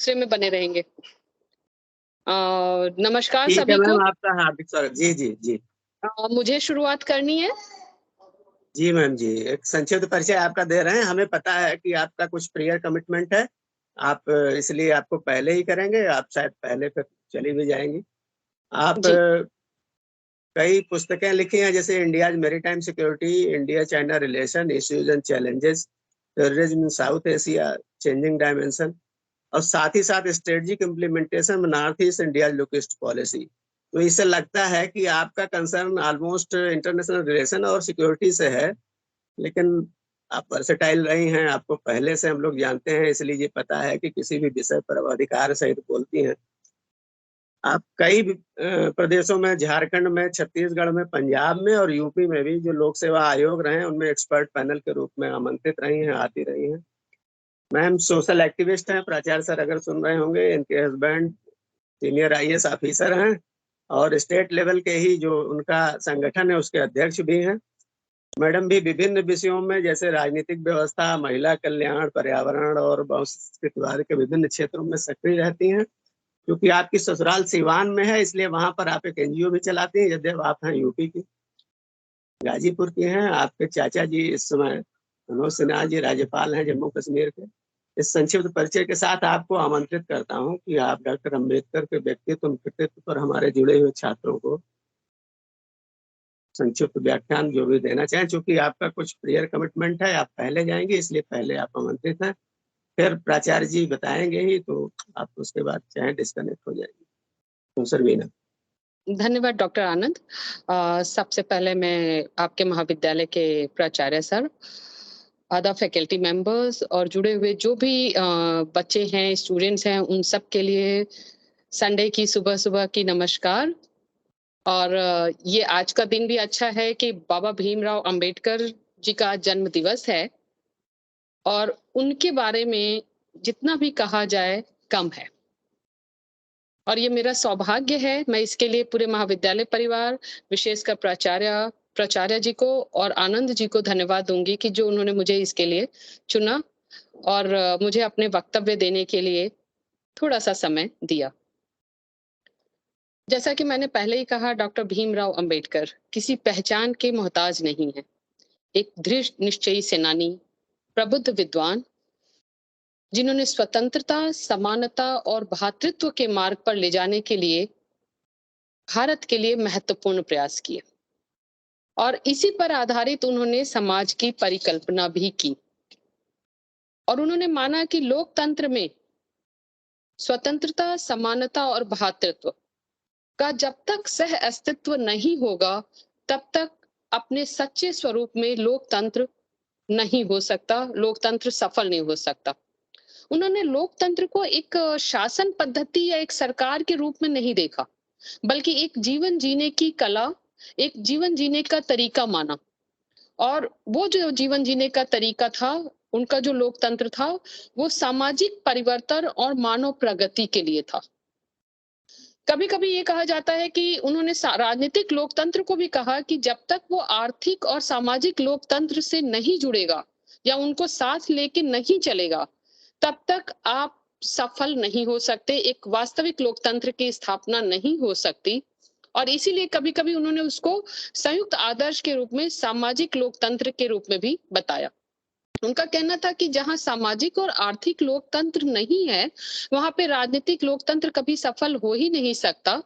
दूसरे में बने रहेंगे। नमस्कार ठीक है सभी को। मैम, आपका हार्दिक स्वागत। जी, जी, जी। मुझे शुरुआत करनी है। जी मैम जी, एक संक्षिप्त परिचय आपका दे रहे हैं। हमें पता है कि आपका कुछ प्रियर कमिटमेंट है। आप इसलिए आपको पहले ही करेंगे, आप शायद पहले फिर चली भी जाएँगी। आप जी, कई पुस्तकें लिखी हैं जैसे India's maritime security, India China relation, issues and challenges, terrorism in south Asia, changing dimension और साथ ही साथ strategic implementation north east India look east policy. तो इससे लगता है कि आपका कंसर्न ऑलमोस्ट इंटरनेशनल रिलेशन और सिक्योरिटी से है, लेकिन आप वर्सेटाइल रही हैं, आपको पहले से हम लोग जानते हैं, इसलिए ये पता है कि किसी भी विषय पर आप अधिकार सहित बोलती हैं। आप कई प्रदेशों में, झारखंड में, छत्तीसगढ़ में, पंजाब में और यूपी में भी जो लोक सेवा आयोग रहे हैं, उनमें एक्सपर्ट पैनल के रूप में आमंत्रित रही हैं, आती रही हैं। मैम सोशल एक्टिविस्ट हैं, प्राचार्य सर अगर सुन रहे होंगे, इनके हस्बैंड सीनियर आईएएस ऑफिसर हैं और स्टेट लेवल के ही जो उनका संगठन है उसके अध्यक्ष भी हैं। मैडम भी विभिन्न विषयों में जैसे राजनीतिक व्यवस्था, महिला कल्याण, पर्यावरण और बहुसंस्कृतिवाद के विभिन्न क्षेत्रों में सक्रिय रहती हैं। क्योंकि आपकी ससुराल सिवान में है, इसलिए वहां पर आप एक एनजीओ भी चलाती हैं, यद्यप आप हैं यूपी की, गाजीपुर की हैं। आपके चाचा जी इस समय मनोज सिन्हा जी राज्यपाल हैं जम्मू कश्मीर के। इस संक्षिप्त परिचय के साथ आपको आमंत्रित करता हूं कि आप डॉक्टर अम्बेडकर के व्यक्तित्व और कृतित्व पर हमारे जुड़े हुए छात्रों को संक्षिप्त व्याख्यान जो भी देना चाहें। चूंकि आपका कुछ प्रियर कमिटमेंट है, आप पहले जाएंगे, इसलिए पहले आप आमंत्रित हैं। फिर प्राचार्य जी बताएंगे ही, तो आप उसके बाद चाहे डिस्कनेक्ट हो जाएंगे। तो सर वीना। धन्यवाद डॉक्टर आनंद। सबसे पहले मैं आपके महाविद्यालय के प्राचार्य सर, अदर फैकल्टी मेंबर्स और जुड़े हुए जो भी बच्चे हैं, स्टूडेंट्स हैं, उन सब के लिए संडे की सुबह-सुबह की नमस्कार। और ये आज का दिन भी अच्छा है कि बाबा भीमराव अंबेडकर जी का जन्म दिवस है और उनके बारे में जितना भी कहा जाए कम है। और ये मेरा सौभाग्य है, मैं इसके लिए पूरे महाविद्यालय परिवार, विशेषकर प्राचार्य जी को और आनंद जी को धन्यवाद दूँगी कि जो उन्होंने मुझे इसके लिए चुना और मुझे अपने वक्तव्य देने के लिए थोड़ा-सा समय दिया। जैसा कि मैंने पहले ही कहा, डॉक्टर भीमराव अंबेडकर किसी पहचान के मोहताज नहीं हैं। एक दृढ़ निश्चयी सेनानी, प्रबुद्ध विद्वान, जिन्होंने स्वतंत्रता, समानता और भ्रातृत्व के मार्ग पर ले जाने के लिए भारत के लिए महत्वपूर्ण प्रयास किए और इसी पर आधारित उन्होंने समाज की परिकल्पना भी की। और उन्होंने माना कि लोकतंत्र में स्वतंत्रता, समानता और भ्रातृत्व का जब तक सह अस्तित्व नहीं होगा, तब तक अपने सच्चे स्वरूप में लोकतंत्र नहीं हो सकता, लोकतंत्र सफल नहीं हो सकता। उन्होंने लोकतंत्र को एक शासन पद्धति या एक सरकार के रूप में नहीं देखा, बल्कि एक जीवन जीने की कला, एक जीवन जीने का तरीका माना। और वो जो जीवन जीने का तरीका था, उनका जो लोकतंत्र था, वो सामाजिक परिवर्तन और मानव प्रगति के लिए था। कभी-कभी ये कहा जाता है कि उन्होंने राजनीतिक लोकतंत्र को भी कहा कि जब तक वो आर्थिक और सामाजिक लोकतंत्र से नहीं जुड़ेगा या उनको साथ लेके नहीं चलेगा, तब तक आप सफल नहीं हो सकते, एक वास्तविक लोकतंत्र की स्थापना नहीं हो सकती। और इसीलिए कभी-कभी उन्होंने उसको संयुक्त आदर्श के रूप में सामाजिक लोकतंत्र के रूप में भी बताया। उनका कहना था कि जहां सामाजिक और आर्थिक लोकतंत्र नहीं है, वहां पे राजनीतिक लोकतंत्र कभी सफल हो ही नहीं सकता।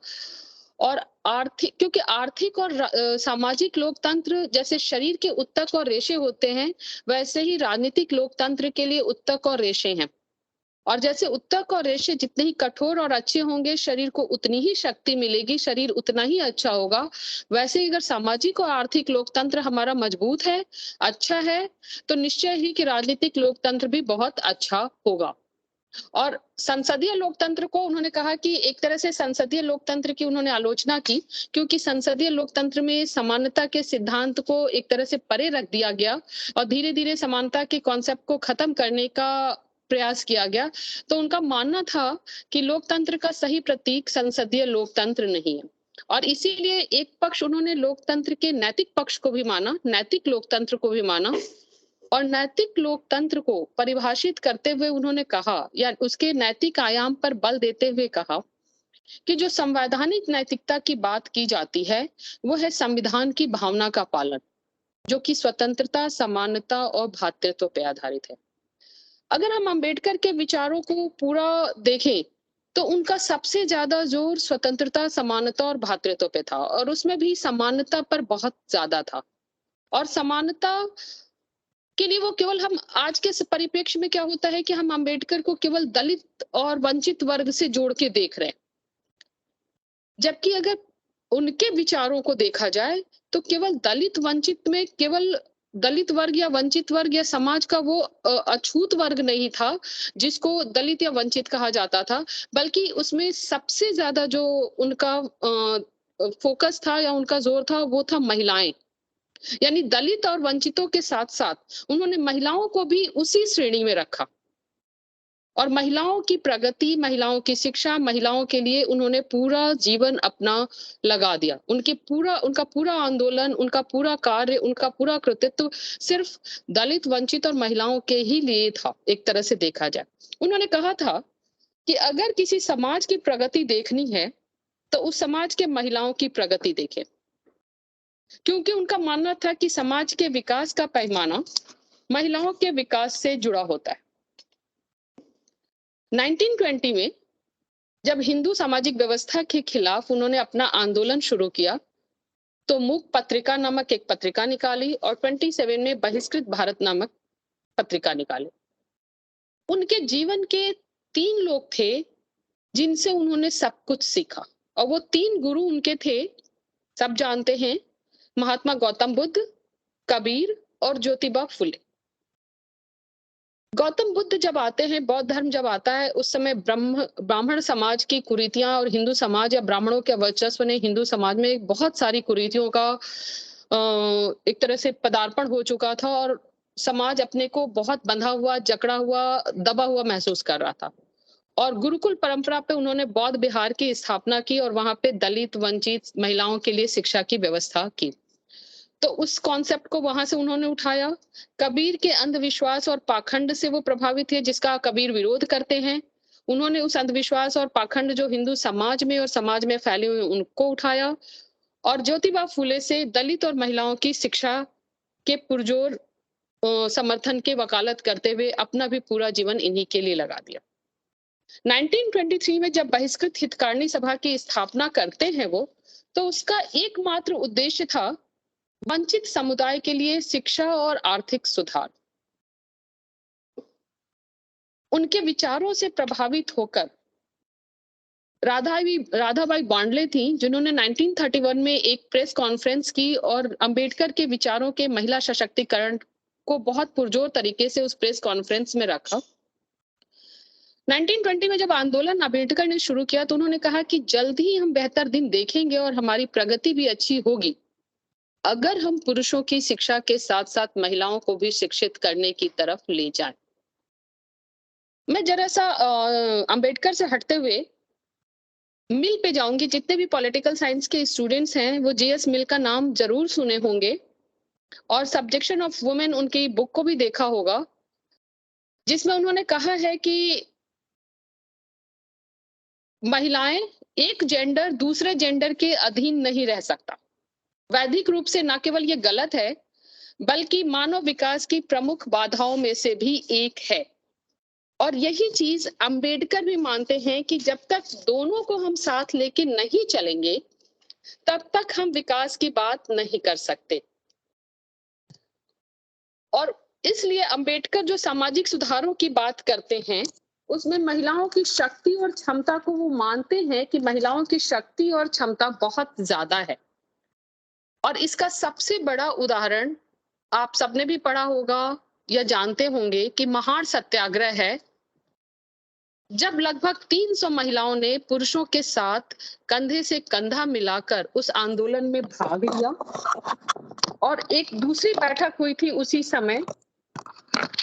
और आर्थिक, क्योंकि आर्थिक और सामाजिक लोकतंत्र जैसे शरीर के ऊतक और रेशे होते हैं, वैसे ही राजनीतिक लोकतंत्र के लिए ऊतक और रेशे हैं। और जैसे ऊतक और रेशे जितने ही कठोर और अच्छे होंगे, शरीर को उतनी ही शक्ति मिलेगी, शरीर उतना ही अच्छा होगा। वैसे ही अगर सामाजिक और आर्थिक लोकतंत्र हमारा मजबूत है, अच्छा है, तो निश्चय ही कि राजनीतिक लोकतंत्र भी बहुत अच्छा होगा। और संसदीय लोकतंत्र को उन्होंने कहा कि एक तरह से संसदीय लोकतंत्र की उन्होंने आलोचना की, क्योंकि संसदीय लोकतंत्र में समानता के सिद्धांत को एक तरह से परे रख दिया गया और धीरे-धीरे समानता के कॉन्सेप्ट को खत्म करने का प्रयास किया गया। तो उनका मानना था कि लोकतंत्र का सही प्रतीक संसदीय लोकतंत्र नहीं है। और इसीलिए एक पक्ष उन्होंने लोकतंत्र के नैतिक पक्ष को भी माना, नैतिक लोकतंत्र को भी माना, और नैतिक लोकतंत्र को परिभाषित करते हुए उन्होंने कहा, या उसके नैतिक आयाम पर बल देते हुए कहा, कि जो संवैधानिक नैतिकता की बात की जाती है वो है संविधान की भावना का पालन, जो कि स्वतंत्रता, समानता और भ्रातृत्व पे आधारित है। अगर हम अंबेडकर के विचारों को पूरा देखें तो उनका सबसे ज्यादा जोर स्वतंत्रता, समानता और भ्रातृत्व पे था, और उसमें भी समानता पर बहुत ज्यादा था। और समानता के लिए वो केवल, हम आज के परिप्रेक्ष्य में क्या होता है कि हम अंबेडकर को केवल दलित और वंचित वर्ग से जोड़ के देख रहे हैं, जबकि अगर उनके विचारों को देखा जाए तो केवल दलित वंचित में केवल दलित वर्ग या वंचित वर्ग या समाज का वो अछूत वर्ग नहीं था जिसको दलित या वंचित कहा जाता था, बल्कि उसमें सबसे ज्यादा जो उनका फोकस था या उनका जोर था वो था महिलाएं। यानी दलित और वंचितों के साथ साथ उन्होंने महिलाओं को भी उसी श्रेणी में रखा, और महिलाओं की प्रगति, महिलाओं की शिक्षा, महिलाओं के लिए उन्होंने पूरा जीवन अपना लगा दिया। उनका पूरा आंदोलन, उनका पूरा कार्य, उनका पूरा कृतित्व सिर्फ दलित, वंचित और महिलाओं के ही लिए था, एक तरह से देखा जाए। उन्होंने कहा था कि अगर किसी समाज की प्रगति देखनी है तो उस समाज के महिलाओं की प्रगति देखें, क्योंकि उनका मानना था कि समाज के विकास का पैमाना महिलाओं के विकास से जुड़ा होता है। 1920 में जब हिंदू सामाजिक व्यवस्था के खिलाफ उन्होंने अपना आंदोलन शुरू किया तो मूक पत्रिका नामक एक पत्रिका निकाली, और 27 में बहिष्कृत भारत नामक पत्रिका निकाली। उनके जीवन के 3 लोग थे जिनसे उन्होंने सब कुछ सीखा, और वो 3 गुरु उनके थे, सब जानते हैं, महात्मा गौतम बुद्ध, कबीर और ज्योतिबा फुले। गौतम बुद्ध जब आते हैं, बौद्ध धर्म जब आता है, उस समय ब्राह्मण समाज की कुरीतियां और हिंदू समाज या ब्राह्मणों के वर्चस्व ने हिंदू समाज में बहुत सारी कुरीतियों का एक तरह से पदार्पण हो चुका था, और समाज अपने को बहुत बंधा हुआ, जकड़ा हुआ, दबा हुआ महसूस कर रहा था। और गुरुकुल परंपरा पे उन्होंने बौद्ध विहार की स्थापना की और वहां पे दलित, वंचित महिलाओं के लिए शिक्षा की व्यवस्था की। तो उस कॉन्सेप्ट को वहां से उन्होंने उठाया। कबीर के अंधविश्वास और पाखंड से वो प्रभावित थे, जिसका कबीर विरोध करते हैं। उन्होंने उस अंधविश्वास और पाखंड जो हिंदू समाज में और समाज में फैले हुए उनको उठाया, और ज्योतिबा फूले से दलित और महिलाओं की शिक्षा के पुरजोर समर्थन के वकालत करते हुए अपना भी पूरा जीवन इन्हीं के लिए लगा दिया। 1923 में जब बहिष्कृत हितकारिणी सभा की स्थापना करते हैं वो, तो उसका एकमात्र उद्देश्य था वंचित समुदाय के लिए शिक्षा और आर्थिक सुधार। उनके विचारों से प्रभावित होकर राधाबाई बांडले थी, जिन्होंने 1931 में एक प्रेस कॉन्फ्रेंस की और अंबेडकर के विचारों के महिला सशक्तिकरण को बहुत पुरजोर तरीके से उस प्रेस कॉन्फ्रेंस में रखा। 1920 में जब आंदोलन अंबेडकर ने शुरू किया तो उन्होंने कहा कि जल्द ही हम बेहतर दिन देखेंगे और हमारी प्रगति भी अच्छी होगी अगर हम पुरुषों की शिक्षा के साथ साथ महिलाओं को भी शिक्षित करने की तरफ ले जाएं। मैं जरा सा अंबेडकर से हटते हुए मिल पे जाऊंगी। जितने भी पॉलिटिकल साइंस के स्टूडेंट्स हैं वो जेएस मिल का नाम जरूर सुने होंगे, और सब्जेक्शन ऑफ वुमेन उनकी बुक को भी देखा होगा, जिसमें उन्होंने कहा है कि महिलाएं एक जेंडर दूसरे जेंडर के अधीन नहीं रह सकता। वैधिक रूप से न केवल ये गलत है, बल्कि मानव विकास की प्रमुख बाधाओं में से भी एक है। और यही चीज अंबेडकर भी मानते हैं कि जब तक दोनों को हम साथ लेके नहीं चलेंगे तब तक हम विकास की बात नहीं कर सकते। और इसलिए अंबेडकर जो सामाजिक सुधारों की बात करते हैं उसमें महिलाओं की शक्ति और क्षमता को वो मानते हैं कि महिलाओं की शक्ति और क्षमता बहुत ज्यादा है। और इसका सबसे बड़ा उदाहरण आप सबने भी पढ़ा होगा या जानते होंगे कि महार सत्याग्रह है, जब लगभग 300 महिलाओं ने पुरुषों के साथ कंधे से कंधा मिलाकर उस आंदोलन में भाग लिया। और एक दूसरी बैठक हुई थी उसी समय,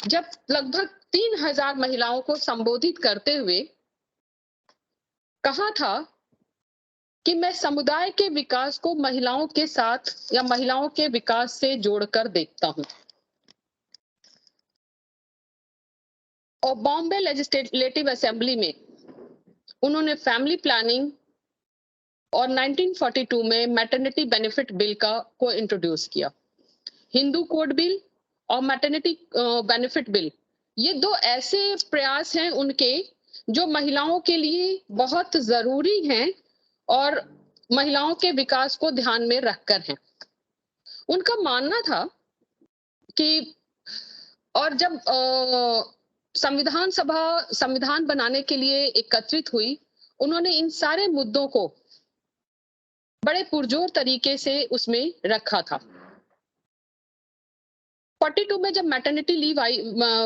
जब लगभग 3000 महिलाओं को संबोधित करते हुए कहा था कि मैं समुदाय के विकास को महिलाओं के साथ या महिलाओं के विकास से जोड़कर देखता हूं। और बॉम्बे लेजिस्लेटिव असेंबली में उन्होंने फैमिली प्लानिंग और 1942 में मैटरनिटी बेनिफिट बिल को इंट्रोड्यूस किया। हिंदू कोड बिल और मैटरनिटी बेनिफिट बिल, ये दो ऐसे प्रयास हैं उनके जो महिलाओं के लिए बहुत जरूरी हैं और महिलाओं के विकास को ध्यान में रखकर हैं। उनका मानना था कि और जब संविधान बनाने के लिए एकत्रित हुई, उन्होंने इन सारे मुद्दों को बड़े पुरजोर तरीके से उसमें रखा था। 42 में जब मैटरनिटी लीव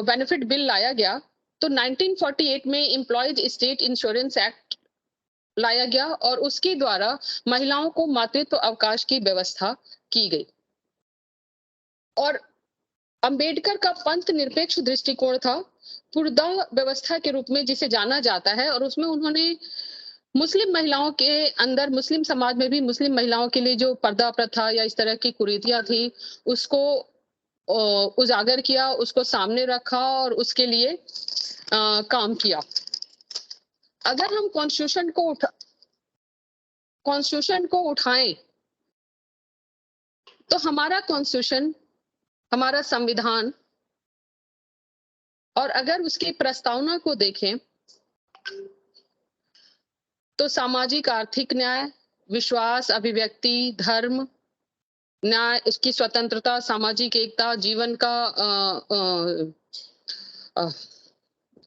बेनिफिट बिल लाया गया तो 1948 में एम्प्लॉयज स्टेट इंश्योरेंस एक्ट लाया गया और उसके द्वारा महिलाओं को मातृत्व अवकाश की व्यवस्था की गई। और अंबेडकर का पंथ निरपेक्ष दृष्टिकोण था पुरदा व्यवस्था के रूप में जिसे जाना जाता है, और उसमें उन्होंने मुस्लिम महिलाओं के अंदर, मुस्लिम समाज में भी मुस्लिम महिलाओं के लिए जो पर्दा प्रथा या इस तरह की कुरीतियां थी उसको उजागर किया, उसको सामने रखा और उसके लिए काम किया। अगर हम कॉन्स्टिट्यूशन को उठाएं तो हमारा कॉन्स्टिट्यूशन, हमारा संविधान, और अगर उसकी प्रस्तावना को देखें तो सामाजिक आर्थिक न्याय, विश्वास, अभिव्यक्ति, धर्म, न्याय, उसकी स्वतंत्रता, सामाजिक एकता, जीवन का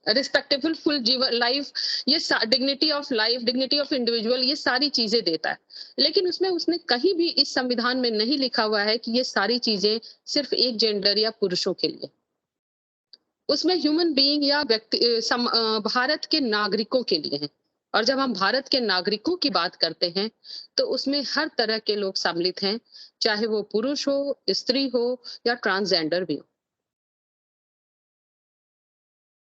रिस्पेक्टेबल फुल जीवन लाइफ, ये dignity of life, dignity of individual, ये सारी चीजें देता है। लेकिन उसमें उसने कहीं भी इस संविधान में नहीं लिखा हुआ है कि ये सारी चीजें सिर्फ एक जेंडर या पुरुषों के लिए। उसमें ह्यूमन बीइंग या व्यक्ति भारत के नागरिकों के लिए है। और जब हम भारत के नागरिकों की बात करते हैं तो उसमें हर तरह के लोग सम्मिलित हैं, चाहे वो पुरुष हो, स्त्री हो या ट्रांसजेंडर भी हो।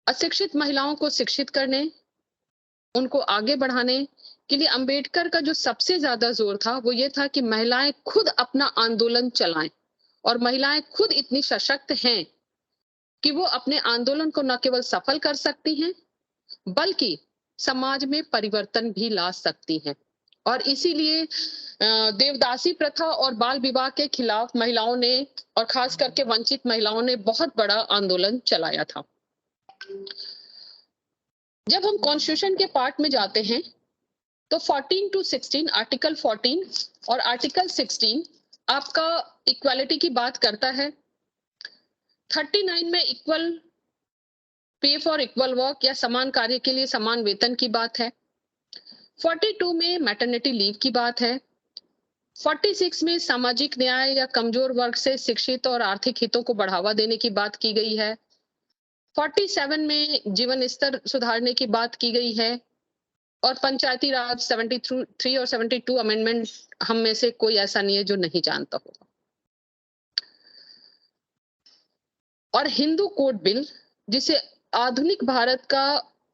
अशिक्षित महिलाओं को शिक्षित करने, उनको आगे बढ़ाने के लिए अंबेडकर का जो सबसे ज्यादा जोर था वो ये था कि महिलाएं खुद अपना आंदोलन चलाएं, और महिलाएं खुद इतनी सशक्त हैं कि वो अपने आंदोलन को न केवल सफल कर सकती हैं बल्कि समाज में परिवर्तन भी ला सकती हैं। और इसीलिए देवदासी प्रथा और बाल विवाह के खिलाफ महिलाओं ने, और खास करके वंचित महिलाओं ने, बहुत बड़ा आंदोलन चलाया था। जब हम कॉन्स्टिट्यूशन के पार्ट में जाते हैं तो 14 to 16, आर्टिकल 14 और आर्टिकल 16 आपका इक्वालिटी की बात करता है। 39 में equal pay for equal work या समान कार्य के लिए समान वेतन की बात है। 42 में मैटरनिटी लीव की बात है। 46 में सामाजिक न्याय या कमजोर वर्ग से शिक्षित और आर्थिक हितों को बढ़ावा देने की बात की गई है। 47 में जीवन स्तर सुधारने की बात की गई है। और पंचायती राज 73 और 72 अमेंडमेंट हम में से कोई ऐसा नहीं है जो नहीं जानता होगा। और हिंदू कोड बिल, जिसे आधुनिक भारत का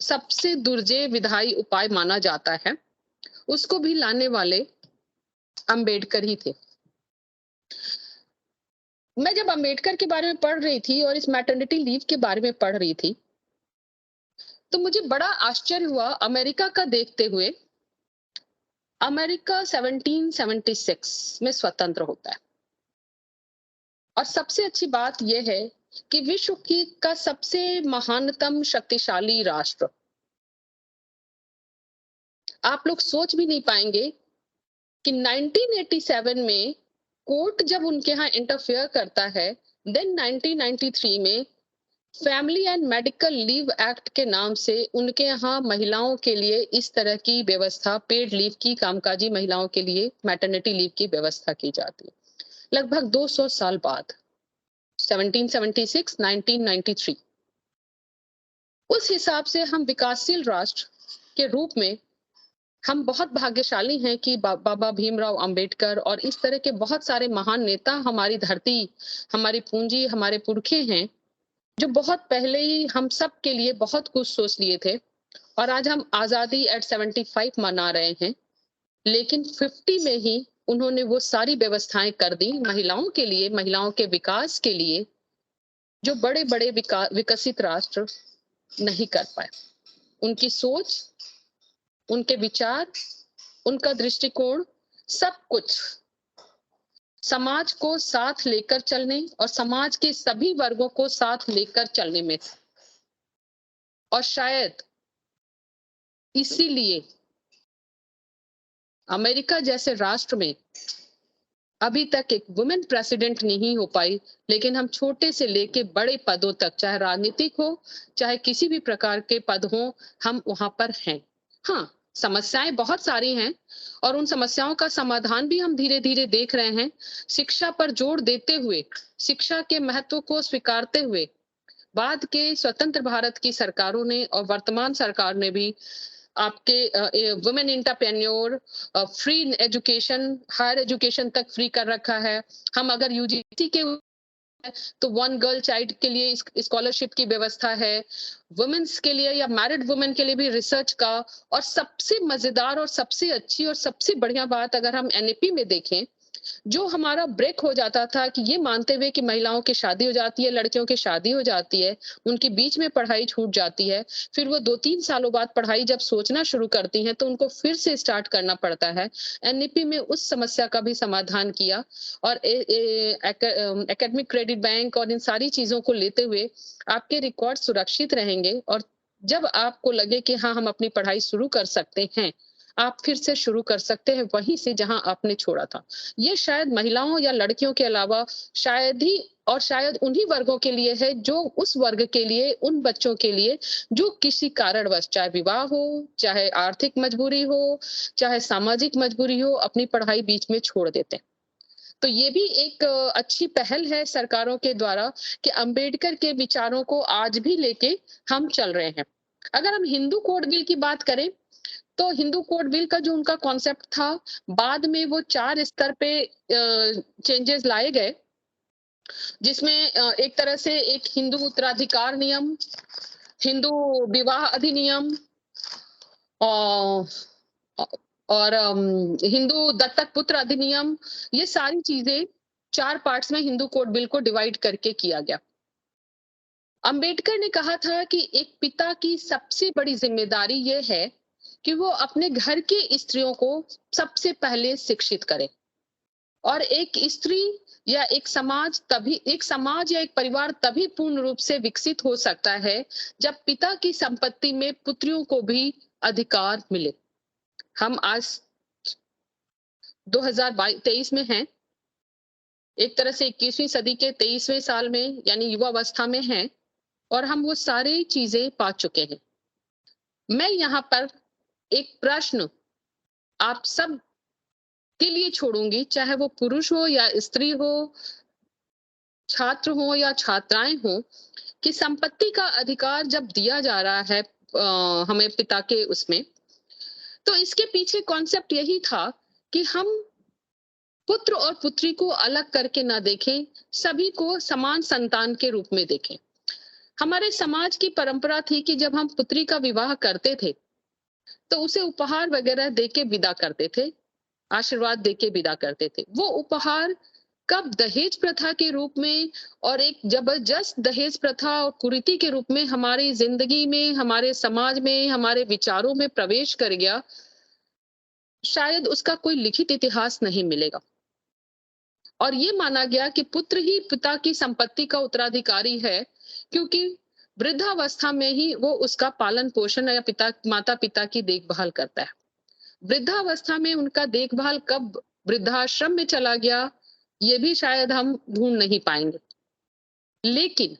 सबसे दुर्जेय विधायी उपाय माना जाता है, उसको भी लाने वाले अंबेडकर ही थे। मैं जब अंबेडकर के बारे में पढ़ रही थी और इस मैटरनिटी लीव के बारे में पढ़ रही थी तो मुझे बड़ा आश्चर्य हुआ अमेरिका का देखते हुए। अमेरिका 1776 में स्वतंत्र होता है, और सबसे अच्छी बात यह है कि विश्व का सबसे महानतम शक्तिशाली राष्ट्र, आप लोग सोच भी नहीं पाएंगे कि 1987 में कोर्ट जब उनके यहाँ इंटरफेयर करता है, देन 1993 में family and medical leave act के नाम से उनके यहाँ महिलाओं के लिए इस तरह की व्यवस्था, पेड लीव की, कामकाजी महिलाओं के लिए मैटरनिटी लीव की व्यवस्था की जाती है। लगभग 200 साल बाद, 1776, 1993। उस हिसाब से हम विकासशील राष्ट्र के रूप में हम बहुत भाग्यशाली हैं कि बाबा भीमराव अंबेडकर और इस तरह के बहुत सारे महान नेता हमारी धरती, हमारी पूंजी, हमारे पुरखे हैं, जो बहुत पहले ही हम सब के लिए बहुत कुछ सोच लिए थे। और आज हम आजादी एट 75 मना रहे हैं, लेकिन 50 में ही उन्होंने वो सारी व्यवस्थाएं कर दी महिलाओं के लिए, महिलाओं के विकास के लिए, जो बड़े बड़े विकसित राष्ट्र नहीं कर पाए। उनकी सोच, उनके विचार, उनका दृष्टिकोण, सब कुछ समाज को साथ लेकर चलने और समाज के सभी वर्गों को साथ लेकर चलने में था। और शायद इसीलिए अमेरिका जैसे राष्ट्र में अभी तक एक वुमेन प्रेसिडेंट नहीं हो पाई, लेकिन हम छोटे से लेके बड़े पदों तक, चाहे राजनीतिक हो, चाहे किसी भी प्रकार के पद हो, हम वहां पर हैं। हाँ, समस्याएं बहुत सारी हैं और उन समस्याओं का समाधान भी हम धीरे धीरे देख रहे हैं। शिक्षा पर जोर देते हुए, शिक्षा के महत्व को स्वीकारते हुए बाद के स्वतंत्र भारत की सरकारों ने और वर्तमान सरकार ने भी आपके women entrepreneur, free education, higher education तक फ्री कर रखा है। हम अगर यूजीसी के तो वन गर्ल चाइल्ड के लिए स्कॉलरशिप की व्यवस्था है, वुमेन्स के लिए या मैरिड वुमेन के लिए भी रिसर्च का। और सबसे मजेदार और सबसे अच्छी और सबसे बढ़िया बात अगर हम एनईपी में देखें, जो हमारा ब्रेक हो जाता था कि ये मानते हुए कि महिलाओं की शादी हो जाती है, लड़कियों की शादी हो जाती है, उनके बीच में पढ़ाई छूट जाती है, फिर वो 2-3 सालों बाद पढ़ाई जब सोचना शुरू करती हैं तो उनको फिर से स्टार्ट करना पड़ता है। एनईपी में उस समस्या का भी समाधान किया और एकेडमिक क्रेडिट बैंक और इन सारी चीजों को लेते हुए आपके रिकॉर्ड सुरक्षित रहेंगे। और जब आपको लगे कि हाँ, हम अपनी पढ़ाई शुरू कर सकते हैं, आप फिर से शुरू कर सकते हैं वहीं से जहां आपने छोड़ा था। ये शायद महिलाओं या लड़कियों के अलावा शायद ही और शायद उन्हीं वर्गों के लिए है, जो उस वर्ग के लिए, उन बच्चों के लिए जो किसी कारणवश, चाहे विवाह हो, चाहे आर्थिक मजबूरी हो, चाहे सामाजिक मजबूरी हो, अपनी पढ़ाई बीच में छोड़ देते हैं। तो ये भी एक अच्छी पहल है सरकारों के द्वारा कि अंबेडकर के विचारों को आज भी लेके हम चल रहे हैं। अगर हम हिंदू कोड बिल की बात करें, तो हिंदू कोड बिल का जो उनका कॉन्सेप्ट था, बाद में वो 4 स्तर पे चेंजेस लाए गए, जिसमें एक तरह से एक हिंदू उत्तराधिकार नियम, हिंदू विवाह अधिनियम और हिंदू दत्तक पुत्र अधिनियम, ये सारी चीजें 4 पार्ट्स में हिंदू कोड बिल को डिवाइड करके किया गया। अंबेडकर ने कहा था कि एक पिता की सबसे बड़ी जिम्मेदारी ये है कि वो अपने घर के स्त्रियों को सबसे पहले शिक्षित करे। और एक स्त्री या एक समाज या एक परिवार तभी पूर्ण रूप से विकसित हो सकता है जब पिता की संपत्ति में पुत्रियों को भी अधिकार मिले। हम आज 2023 में हैं, एक तरह से 21वीं सदी के 23वें साल में यानी युवावस्था में हैं और हम वो सारी चीजें पा चुके हैं। मैं यहाँ पर एक प्रश्न आप सब के लिए छोड़ूंगी, चाहे वो पुरुष हो या स्त्री हो, छात्र हो या छात्राएं हो, कि संपत्ति का अधिकार जब दिया जा रहा है हमें पिता के उसमें, तो इसके पीछे कॉन्सेप्ट यही था कि हम पुत्र और पुत्री को अलग करके ना देखें, सभी को समान संतान के रूप में देखें। हमारे समाज की परंपरा थी कि जब हम पुत्री का विवाह करते थे तो उसे उपहार वगैरह देके विदा करते थे, आशीर्वाद देके विदा करते थे। वो उपहार कब दहेज प्रथा के रूप में और एक जबरदस्त दहेज प्रथा और कुरीति के रूप में हमारी जिंदगी में, हमारे समाज में, हमारे विचारों में प्रवेश कर गया, शायद उसका कोई लिखित इतिहास नहीं मिलेगा। और ये माना गया कि पुत्र ही पिता की संपत्ति का उत्तराधिकारी है, क्योंकि वृद्धावस्था में ही वो उसका पालन पोषण या माता पिता की देखभाल करता है। वृद्धावस्था में उनका देखभाल कब वृद्धाश्रम में चला गया, ये भी शायद हम ढूंढ नहीं पाएंगे। लेकिन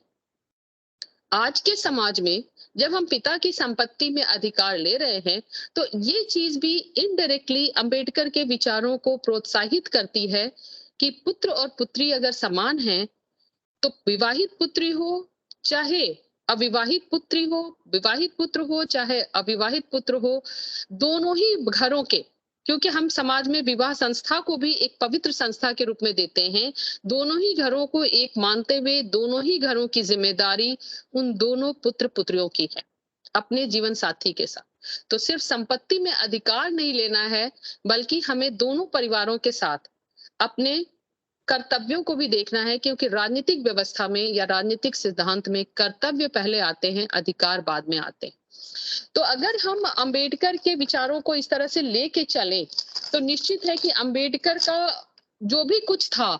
आज के समाज में जब हम पिता की संपत्ति में अधिकार ले रहे हैं, तो ये चीज भी इनडायरेक्टली अंबेडकर के विचारों को प्रोत्साहित करती है कि पुत्र और पुत्री अगर समान हैं, तो विवाहित पुत्री हो चाहे अविवाहित पुत्री हो, विवाहित पुत्र हो चाहे अविवाहित पुत्र हो, दोनों ही घरों के, क्योंकि हम समाज में विवाह संस्था को भी एक पवित्र संस्था के रूप में देते हैं, दोनों ही घरों को एक मानते हुए दोनों ही घरों की जिम्मेदारी उन दोनों पुत्र पुत्रियों की है अपने जीवन साथी के साथ। तो सिर्फ संपत्ति में अधिकार नहीं लेना है, बल्कि हमें दोनों परिवारों के साथ अपने कर्तव्यों को भी देखना है, क्योंकि राजनीतिक व्यवस्था में या राजनीतिक सिद्धांत में कर्तव्य पहले आते हैं, अधिकार बाद में आते हैं। तो अगर हम अंबेडकर के विचारों को इस तरह से लेके चले, तो निश्चित है कि अंबेडकर का जो भी कुछ था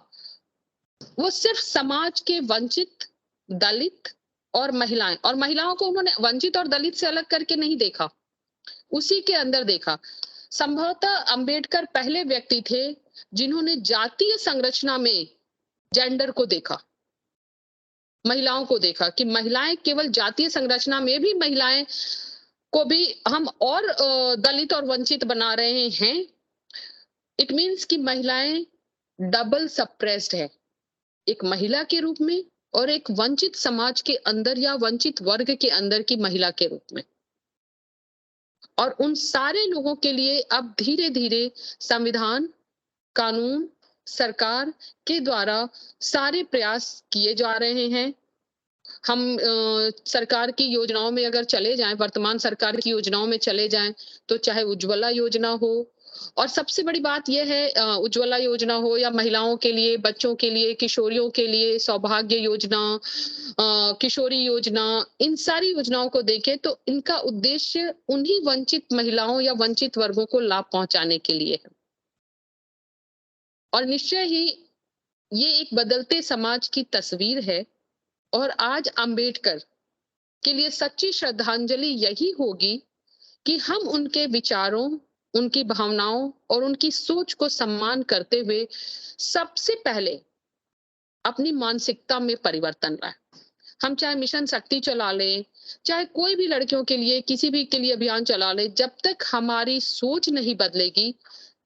वो सिर्फ समाज के वंचित, दलित और महिलाओं को उन्होंने वंचित और दलित से अलग करके नहीं देखा, उसी के अंदर देखा। संभवतः अंबेडकर पहले व्यक्ति थे जिन्होंने जातीय संरचना में जेंडर को देखा, महिलाओं को देखा कि महिलाएं केवल जातीय संरचना में भी महिलाएं को भी हम और दलित और वंचित बना रहे हैं। इट मीन्स कि महिलाएं डबल सप्रेस्ड है, एक महिला के रूप में और एक वंचित समाज के अंदर या वंचित वर्ग के अंदर की महिला के रूप में। और उन सारे लोगों के लिए अब धीरे धीरे संविधान, कानून, सरकार के द्वारा सारे प्रयास किए जा रहे हैं। हम सरकार की योजनाओं में अगर चले जाएं, वर्तमान सरकार की योजनाओं में चले जाएं, तो चाहे उज्ज्वला योजना हो, और सबसे बड़ी बात यह है उज्ज्वला योजना हो या महिलाओं के लिए, बच्चों के लिए, किशोरियों के लिए सौभाग्य योजना, किशोरी योजना, इन सारी योजनाओं को देखें तो इनका उद्देश्य उन्हीं वंचित महिलाओं या वंचित वर्गों को लाभ पहुंचाने के लिए है। और निश्चय ही ये एक बदलते समाज की तस्वीर है, और आज अंबेडकर के लिए सच्ची श्रद्धांजलि यही होगी कि हम उनके विचारों, उनकी भावनाओं और उनकी सोच को सम्मान करते हुए सबसे पहले अपनी मानसिकता में परिवर्तन लाए। हम चाहे मिशन शक्ति चला लें, चाहे कोई भी लड़कियों के लिए, किसी भी के लिए अभियान चला लें, जब तक हमारी सोच नहीं बदलेगी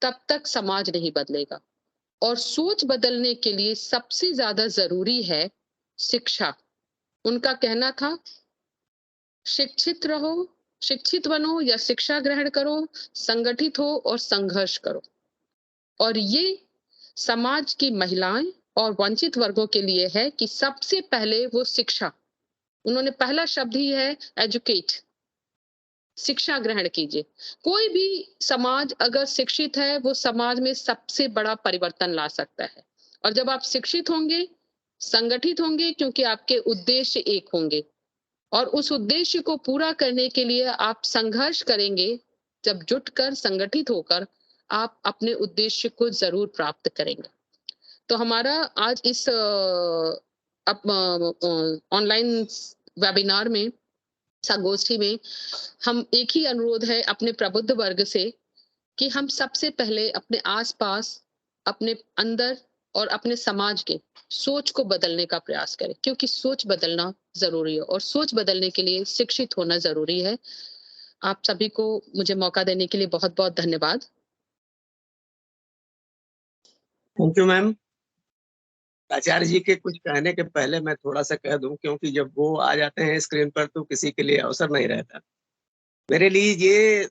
तब तक समाज नहीं बदलेगा। और सोच बदलने के लिए सबसे ज्यादा जरूरी है शिक्षा। उनका कहना था, शिक्षित रहो, शिक्षित बनो या शिक्षा ग्रहण करो, संगठित हो और संघर्ष करो। और ये समाज की महिलाएं और वंचित वर्गों के लिए है कि सबसे पहले वो शिक्षा, उन्होंने पहला शब्द ही है एजुकेट, शिक्षा ग्रहण कीजिए। कोई भी समाज अगर शिक्षित है, वो समाज में सबसे बड़ा परिवर्तन ला सकता है। और जब आप शिक्षित होंगे, संगठित होंगे, क्योंकि आपके उद्देश्य एक होंगे, और उस उद्देश्य को पूरा करने के लिए आप संघर्ष करेंगे। जब जुटकर, संगठित होकर आप अपने उद्देश्य को जरूर प्राप्त करेंगे। तो हमारा आज इस ऑनलाइन वेबिनार में, संगोष्ठी में, हम एक ही अनुरोध है अपने प्रबुद्ध वर्ग से कि हम सबसे पहले अपने आसपास, अपने अंदर और अपने समाज के सोच को बदलने का प्रयास करें, क्योंकि सोच बदलना जरूरी है और सोच बदलने के लिए शिक्षित होना जरूरी है। आप सभी को मुझे मौका देने के लिए बहुत बहुत धन्यवाद। Thank you ma'am. Acharya ji के कुछ कहने के पहले मैं थोड़ा सा कह दूं, क्योंकि जब वो आ जाते हैं स्क्रीन पर तो किसी के लिए अवसर नहीं रहता। मेरे लिए ये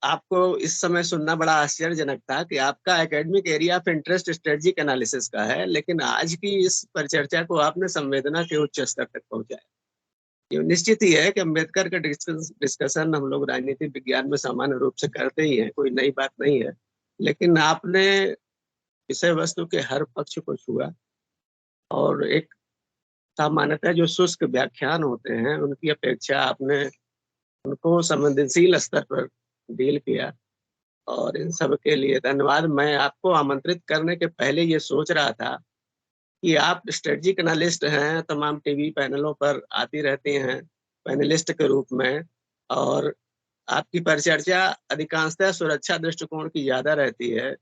आपको इस समय सुनना बड़ा आश्चर्यजनक था कि आपका academic area of interest strategic analysis का है, लेकिन आज की इस परिचर्चा को आपने संवेदना के उच्च स्तर तक पहुंचाया। ये निश्चित ही है कि अम्बेडकर का डिस्कशन हम लोग राजनीतिक विज्ञान में सामान्य रूप से करते ही हैं, कोई नई बात नहीं है, लेकिन आपने विषय वस्तु के हर पक्ष को छुआ और एक सामान्यतः जो शुष्क व्याख्यान होते हैं उनकी अपेक्षा आपने उनको संवेदनशील स्तर पर डील किया, और इन सब के लिए धन्यवाद। मैं आपको आमंत्रित करने के पहले ये सोच रहा था कि आप स्ट्रेटजिक एनालिस्ट हैं, तमाम टीवी पैनलों पर आती रहती हैं पैनलिस्ट के रूप में, और आपकी परिचर्चा अधिकांशतः सुरक्षा दृष्टिकोण की ज्यादा रहती है,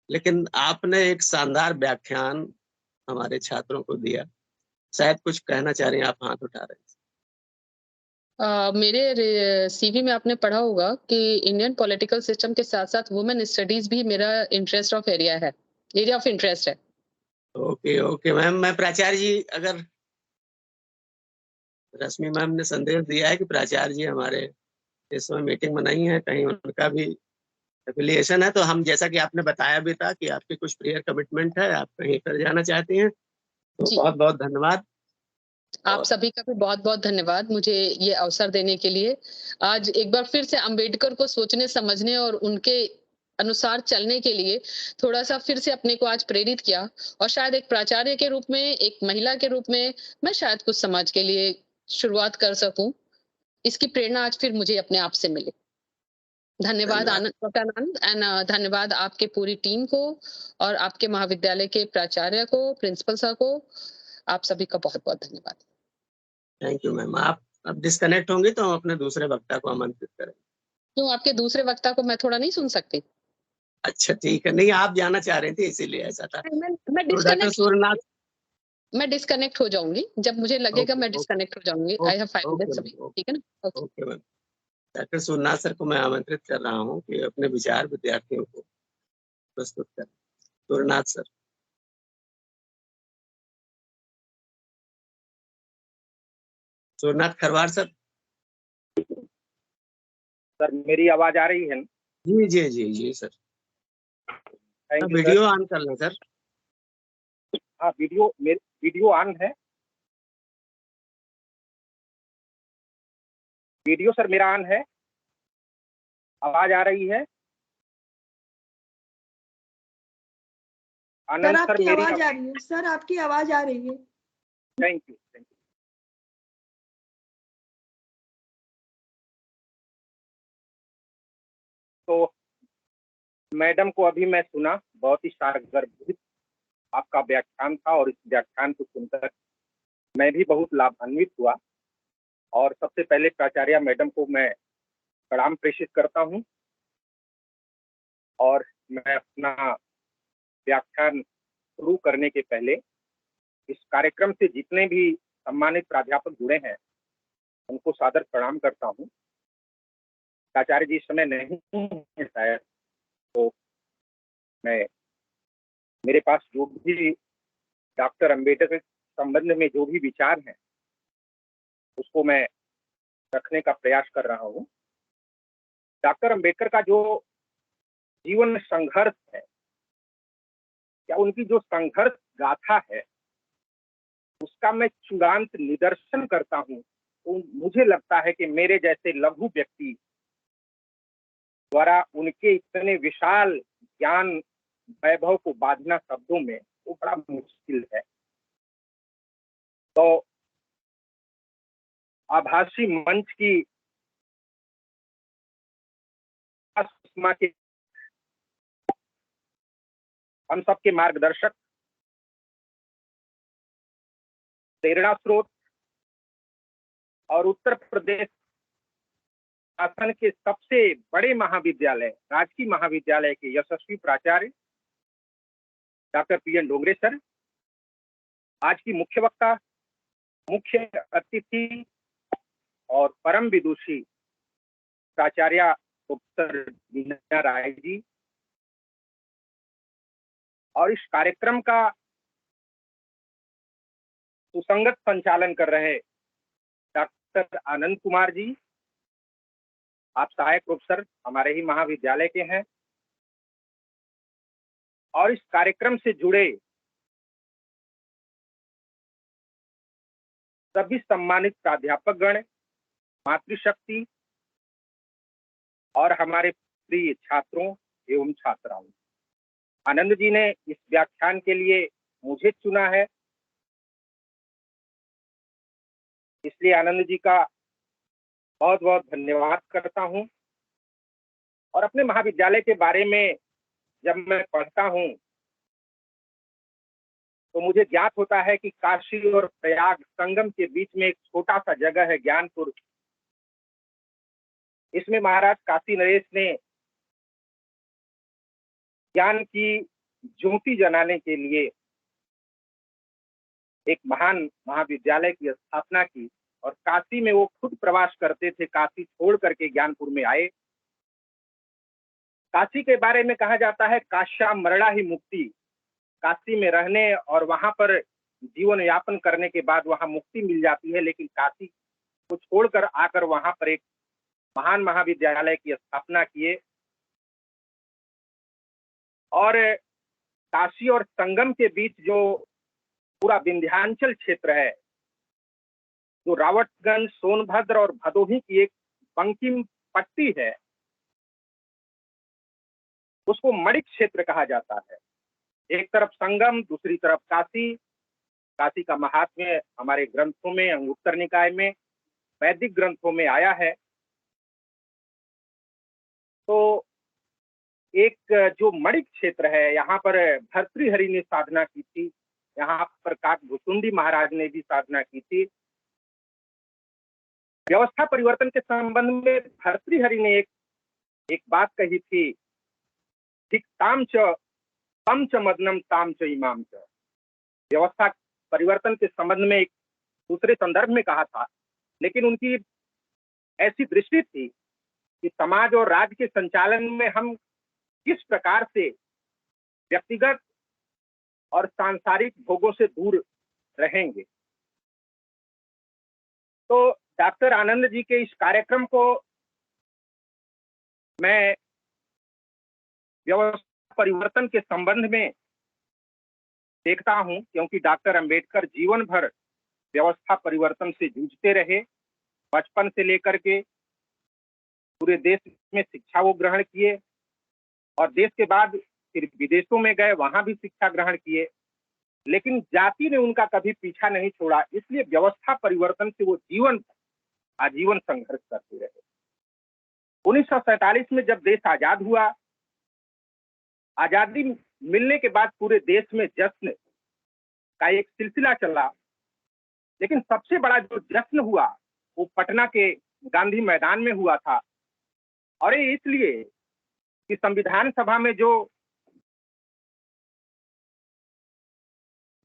लेकिन आपने एक शानदार व्याख्यान हमारे छात्रों को दिया। शायद कुछ कहना चाह रही हैं, आप हाथ उठा रहे हैं। मेरे सीवी में आपने पढ़ा होगा कि इंडियन पॉलिटिकल सिस्टम के साथ साथ वुमेन स्टडीज भी मेरा इंटरेस्ट ऑफ एरिया है, एरिया ऑफ इंटरेस्ट है। Okay okay ma'am. मैं प्राचार्य जी, अगर रश्मि मैम ने संदेश दिया है कि प्राचार्य जी हमारे इस समय मीटिंग में नहीं है, कहीं उनका भी एफिलिएशन है, तो हम, जैसा कि आपने बताया भी था कि आपकी कुछ प्रियर कमिटमेंट है, आप कहीं पर जाना चाहती हैं, तो बहुत बहुत धन्यवाद। आप सभी का भी बहुत बहुत धन्यवाद मुझे ये अवसर देने के लिए। आज एक बार फिर से अंबेडकर को सोचने, समझने और उनके अनुसार चलने के लिए थोड़ा-सा फिर से अपने को आज प्रेरित किया और शायद एक प्राचार्य के रूप में, एक महिला के रूप में मैं शायद कुछ समाज के लिए शुरुआत कर सकूँ। इसकी प्रेरणा आज फिर मुझे अपने आप से मिली। धन्यवाद धन्यवाद। डॉक्टर आनंद एंड धन्यवाद आपके पूरी टीम को और आपके महाविद्यालय के प्राचार्य को, प्रिंसिपल सर को। आप सभी का बहुत-बहुत धन्यवाद। Thank you ma'am. आप अब डिस्कनेक्ट होंगी तो हम अपने दूसरे वक्ता को आमंत्रित करेंगे। क्यों आपके दूसरे वक्ता को मैं थोड़ा नहीं सुन सकती? अच्छा ठीक है। नहीं, आप जाना चाह रही थी इसीलिए ऐसा था। मैं तो डॉक्टर सूर्यनाथ। डिस्कनेक्ट हो जाऊँगी। जब मुझे लगेगा ओके, मैं ओके, डिस्कनेक्ट हो जाऊँगी। आई हैव 5 ओके मिनट्स अभी, मैम, ओके, ठीक है ना? Okay. Okay ma'am. Doctor Suryanath sir को मैं आमंत्रित कर रहा हूँ कि अपने विचार विद्यार्थियों को प्रस्तुत करें। Suryanath sir. Suryanath Kharwar sir. Sir मेरी आवाज आ रही है? जी, जी, जी, जी sir. Thank you sir. Video on कर लें सर। हाँ, वीडियो ऑन है। वीडियो सर मेरा ऑन है। आवाज आ रही है? सर आनंद सर आपकी मेरी आवाज आ रही है। सर आपकी आवाज आ रही है। Thank you, thank you. तो मैडम को अभी मैं सुना, बहुत ही सारगर्भित आपका व्याख्यान था और इस व्याख्यान को सुनकर मैं भी बहुत लाभान्वित हुआ। और सबसे पहले प्राचार्य मैडम को मैं प्रणाम प्रेषित करता हूं और मैं अपना व्याख्यान शुरू करने के पहले इस कार्यक्रम से जितने भी सम्मानित प्राध्यापक जुड़े हैं उनको सादर प्रणाम करता हूं। प्राचार्य जी इस समय नहीं है शायद, तो मैं मेरे पास जो भी डॉक्टर अंबेडकर के संबंध में जो भी विचार हैं उसको मैं रखने का प्रयास कर रहा हूँ। डॉक्टर अंबेडकर का जो जीवन संघर्ष है या उनकी जो संघर्ष गाथा है उसका मैं चूड़ांत निदर्शन करता हूँ, तो मुझे लगता है कि मेरे जैसे लघु व्यक्ति द्वारा उनके इतने विशाल ज्ञान वैभव को बांधना शब्दों में वो बड़ा मुश्किल है। तो आभासी मंच की सुषमा के हम सबके मार्गदर्शक, प्रेरणा स्रोत और उत्तर प्रदेश शासन के सबसे बड़े महाविद्यालय, राजकीय महाविद्यालय के यशस्वी प्राचार्य डॉक्टर पीएन डोंगरे सर, आज की मुख्य वक्ता, मुख्य अतिथि और परम विदुषी प्राचार्य प्रोफेसर वीणा राय जी, और इस कार्यक्रम का सुसंगत संचालन कर रहे डॉक्टर आनंद कुमार जी, आप सहायक प्रोफेसर हमारे ही महाविद्यालय के हैं, और इस कार्यक्रम से जुड़े सभी सम्मानित प्राध्यापक गण, मातृशक्ति और हमारे प्रिय छात्रों एवं छात्राओं। आनंद जी ने इस व्याख्यान के लिए मुझे चुना है, इसलिए आनंद जी का बहुत बहुत धन्यवाद करता हूं। और अपने महाविद्यालय के बारे में जब मैं पढ़ता हूं तो मुझे ज्ञात होता है कि काशी और प्रयाग संगम के बीच में एक छोटा सा जगह है ज्ञानपुर। इसमें महाराज काशी नरेश ने ज्ञान की ज्योति जलाने के लिए एक महान महाविद्यालय की स्थापना की, और काशी में वो खुद प्रवास करते थे, काशी छोड़ करके ज्ञानपुर में आए। काशी के बारे में कहा जाता है काश्याम मरणा ही मुक्ति, काशी में रहने और वहां पर जीवन यापन करने के बाद वहां मुक्ति मिल जाती है, लेकिन काशी को छोड़कर आकर वहां पर एक महान महाविद्यालय की स्थापना किए। और काशी और संगम के बीच जो पूरा विंध्याचल क्षेत्र है, जो रावटगंज, सोनभद्र और भदोही की एक बंकिम पट्टी है, उसको मणिक क्षेत्र कहा जाता है। एक तरफ संगम, दूसरी तरफ काशी। काशी का महात्म्य हमारे ग्रंथों में, अंगुत्तर निकाय में, वैदिक ग्रंथों में आया है। तो एक जो मणिक क्षेत्र है, यहाँ पर भर्तृहरि ने साधना की थी, यहाँ पर काकभुसुंडी महाराज ने भी साधना की थी। व्यवस्था परिवर्तन के संबंध में भर्तृहरि ने एक बात कही थी, ठीक ताम च तम च मदनम ताम च इमाम च। व्यवस्था परिवर्तन के संबंध में एक दूसरे संदर्भ में कहा था, लेकिन उनकी ऐसी दृष्टि थी कि समाज और राज्य के संचालन में हम किस प्रकार से व्यक्तिगत और सांसारिक भोगों से दूर रहेंगे। तो डॉक्टर आनंद जी के इस कार्यक्रम को मैं व्यवस्था परिवर्तन के संबंध में देखता हूं, क्योंकि डॉक्टर अंबेडकर जीवन भर व्यवस्था परिवर्तन से जूझते रहे। बचपन से लेकर के पूरे देश में शिक्षा वो ग्रहण किए और देश के बाद फिर विदेशों में गए, वहां भी शिक्षा ग्रहण किए, लेकिन जाति ने उनका कभी पीछा नहीं छोड़ा। इसलिए व्यवस्था परिवर्तन से वो आजीवन संघर्ष करते रहे। 1947 में जब देश आजाद हुआ, आजादी मिलने के बाद पूरे देश में जश्न का एक सिलसिला चला, लेकिन सबसे बड़ा जो जश्न हुआ वो पटना के गांधी मैदान में हुआ था। और ये इसलिए कि संविधान सभा में जो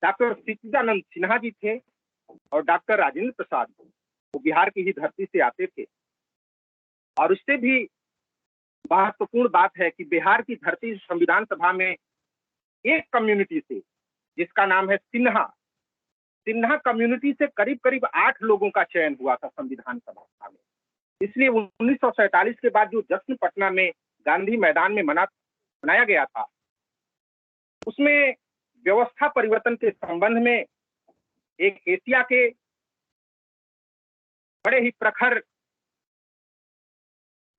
डॉक्टर सच्चिदानंद सिन्हा जी थे और डॉक्टर राजेंद्र प्रसाद, वो बिहार की ही धरती से आते थे। और उससे भी महत्वपूर्ण बात है कि बिहार की धरती संविधान सभा में एक कम्युनिटी से, जिसका नाम है सिन्हा कम्युनिटी से करीब करीब 8 लोगों का चयन हुआ था संविधान सभा में। इसलिए 1947 के बाद जो जश्न पटना में गांधी मैदान में मनाया गया था, उसमें व्यवस्था परिवर्तन के संबंध में एक एशिया के बड़े ही प्रखर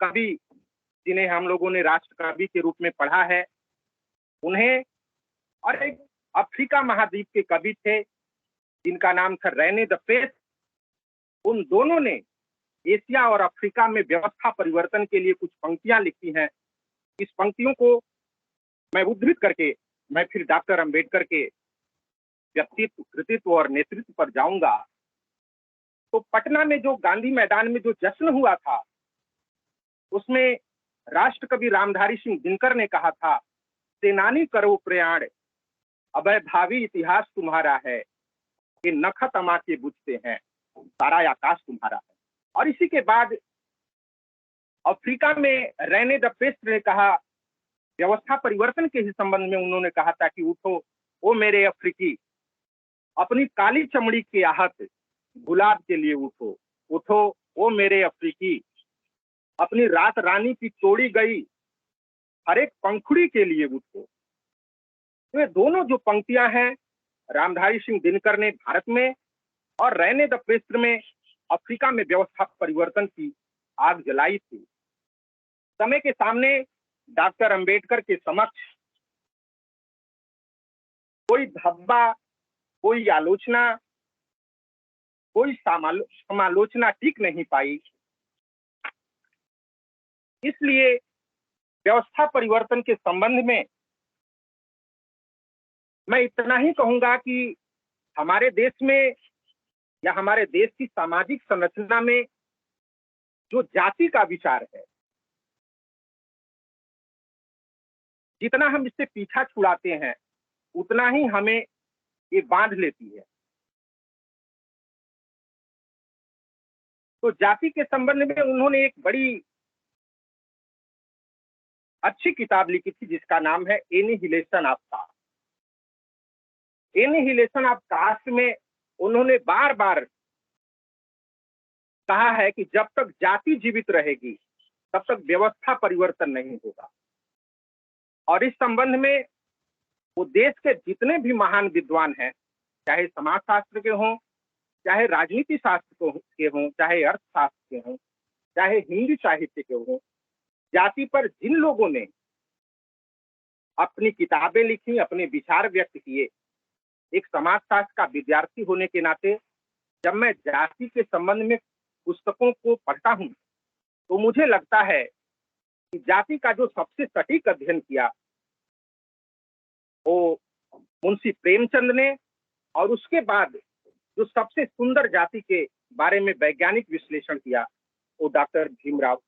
कवि, जिन्हें हम लोगों ने राष्ट्र कवि के रूप में पढ़ा है, उन्हें, और एक अफ्रीका महाद्वीप के कवि थे जिनका नाम था रेने द पेस्ट, उन दोनों ने एशिया और अफ्रीका में व्यवस्था परिवर्तन के लिए कुछ पंक्तियां लिखी हैं। इस पंक्तियों को मैं उद्धृत करके मैं फिर डॉक्टर अंबेडकर के व्यक्तित्व, कृतित्व और नेतृत्व पर जाऊंगा। तो पटना में जो गांधी मैदान में जो जश्न हुआ था, उसमें राष्ट्र कवि रामधारी सिंह दिनकर ने कहा था, सेनानी करो प्रयाण, अभय भावी इतिहास तुम्हारा है, ये नखत तमा के बुझते हैं, सारा आकाश तुम्हारा है। और इसी के बाद अफ्रीका में रेने द पेस्ट ने कहा, व्यवस्था परिवर्तन के ही संबंध में उन्होंने कहा था कि उठो ओ मेरे अफ्रीकी, अपनी काली चमड़ी के आहत गुलाब के लिए उठो, उठो ओ मेरे अफ्रीकी, अपनी रात रानी की तोड़ी गई हर एक पंखुड़ी के लिए उठो। तो ये दोनों जो पंक्तियां हैं, रामधारी सिंह दिनकर ने भारत में और रेने द पेस्ट में अफ्रीका में व्यवस्था परिवर्तन की आग जलाई थी। समय के सामने डॉक्टर अंबेडकर के समक्ष कोई धब्बा, कोई आलोचना, कोई समालोचना टिक नहीं पाई। इसलिए व्यवस्था परिवर्तन के संबंध में मैं इतना ही कहूंगा कि हमारे देश में या हमारे देश की सामाजिक संरचना में जो जाति का विचार है, जितना हम इससे पीछा छुड़ाते हैं उतना ही हमें ये बांध लेती है। तो जाति के संबंध में उन्होंने एक बड़ी अच्छी किताब लिखी थी जिसका नाम है annihilation of caste. Annihilation of caste में उन्होंने बार बार कहा है कि जब तक जाति जीवित रहेगी तब तक व्यवस्था परिवर्तन नहीं होगा। और इस संबंध में वो देश के जितने भी महान विद्वान हैं, चाहे समाजशास्त्र के हों, चाहे राजनीति शास्त्र के हों, चाहे अर्थशास्त्र के हों, चाहे हिंदी साहित्य के हों, जाति पर जिन लोगों ने अपनी किताबें लिखी, अपने विचार व्यक्त किए। एक समाजशास्त्र का विद्यार्थी होने के नाते जब मैं जाति के संबंध में पुस्तकों को पढ़ता हूँ तो मुझे लगता है कि जाति का जो सबसे सटीक अध्ययन किया वो मुंशी प्रेमचंद ने, और उसके बाद जो सबसे सुंदर जाति के बारे में वैज्ञानिक विश्लेषण किया वो डॉक्टर भीमराव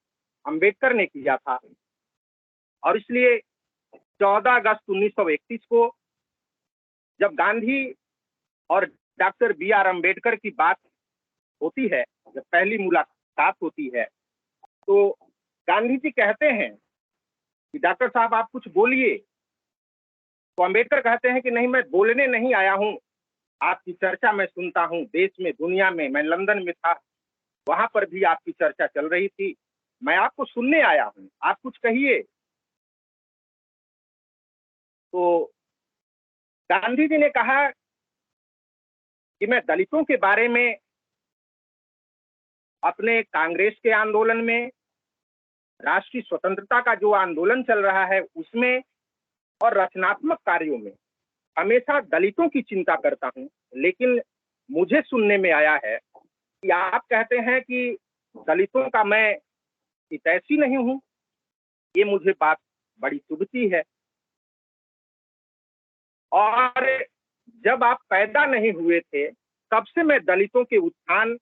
अंबेडकर ने किया था। और इसलिए 14 अगस्त 1931 को जब गांधी और डॉक्टर बी.आर. अंबेडकर की बात होती है, जब पहली मुलाकात होती है, तो गांधी जी कहते हैं कि डॉक्टर साहब आप कुछ बोलिए। तो अंबेडकर कहते हैं कि नहीं, मैं बोलने नहीं आया हूँ, आपकी चर्चा मैं सुनता हूँ। देश में, दुनिया में, मैं लंदन में था, वहां पर भी आपकी चर्चा चल रही थी, मैं आपको सुनने आया हूँ, आप कुछ कहिए। तो गांधी जी ने कहा कि मैं दलितों के बारे में अपने कांग्रेस के आंदोलन में, राष्ट्रीय स्वतंत्रता का जो आंदोलन चल रहा है उसमें, और रचनात्मक कार्यों में हमेशा दलितों की चिंता करता हूं। लेकिन मुझे सुनने में आया है कि आप कहते हैं कि दलितों का मैं हितैषी नहीं हूं। ये मुझे बात बड़ी चुभती है। और जब आप पैदा नहीं हुए थे तब से मैं दलितों के उत्थान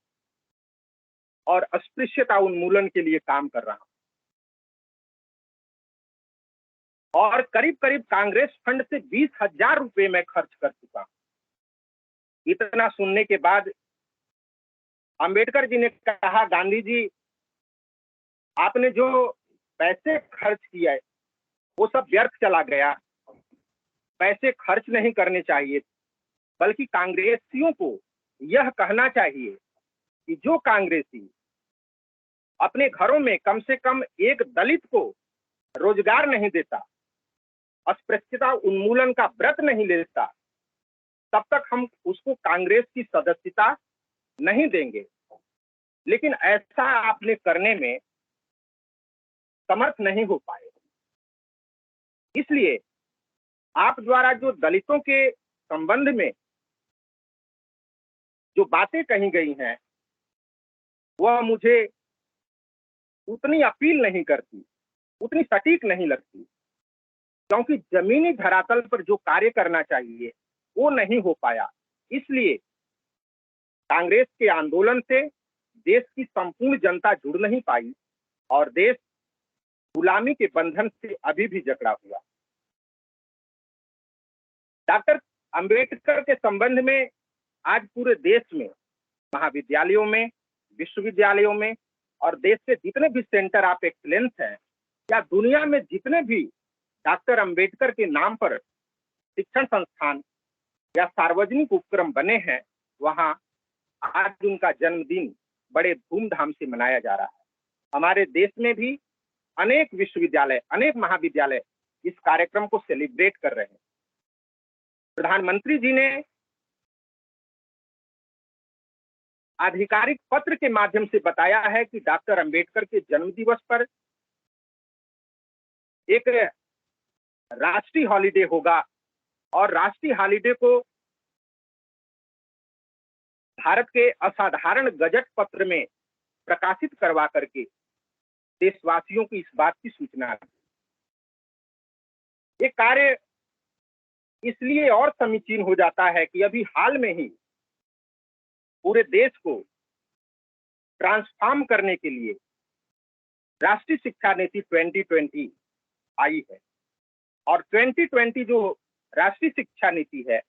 और अस्पृश्यता उन्मूलन के लिए काम कर रहा हूं, और करीब करीब कांग्रेस फंड से 20,000 रुपए मैं खर्च कर चुका हूं। इतना सुनने के बाद अंबेडकर जी ने कहा, गांधी जी आपने जो पैसे खर्च किया है वो सब व्यर्थ चला गया, पैसे खर्च नहीं करने चाहिए, बल्कि कांग्रेसियों को यह कहना चाहिए कि जो कांग्रेसी अपने घरों में कम से कम एक दलित को रोजगार नहीं देता, अस्पृश्यता उन्मूलन का व्रत नहीं लेता, तब तक हम उसको कांग्रेस की सदस्यता नहीं देंगे। लेकिन ऐसा आपने करने में समर्थ नहीं हो पाए। इसलिए आप द्वारा जो दलितों के संबंध में जो बातें कही गई हैं वह मुझे उतनी अपील नहीं करती, उतनी सटीक नहीं लगती, क्योंकि जमीनी धरातल पर जो कार्य करना चाहिए वो नहीं हो पाया। इसलिए कांग्रेस के आंदोलन से देश की संपूर्ण जनता जुड़ नहीं पाई और देश गुलामी के बंधन से अभी भी जकड़ा हुआ। डॉक्टर अंबेडकर के संबंध में आज पूरे देश में, महाविद्यालयों में, विश्वविद्यालयों में और देश के जितने भी सेंटर ऑफ एक्सीलेंस हैं, या दुनिया में जितने भी डॉक्टर अंबेडकर के नाम पर शिक्षण संस्थान या सार्वजनिक उपक्रम बने हैं, वहां आज उनका जन्मदिन बड़े धूमधाम से मनाया जा रहा है। हमारे देश में भी अनेक विश्वविद्यालय, अनेक महाविद्यालय इस कार्यक्रम को सेलिब्रेट कर रहे हैं। प्रधानमंत्री जी ने आधिकारिक पत्र के माध्यम से बताया है कि डॉक्टर अंबेडकर के जन्मदिवस पर एक राष्ट्रीय हॉलिडे होगा, और राष्ट्रीय हॉलिडे को भारत के असाधारण गजट पत्र में प्रकाशित करवा करके देशवासियों को इस बात की सूचना दी। ये कार्य इसलिए और समीचीन हो जाता है कि अभी हाल में ही पूरे देश को ट्रांसफॉर्म करने के लिए राष्ट्रीय शिक्षा नीति 2020 आई है, और 2020 जो राष्ट्रीय शिक्षा नीति है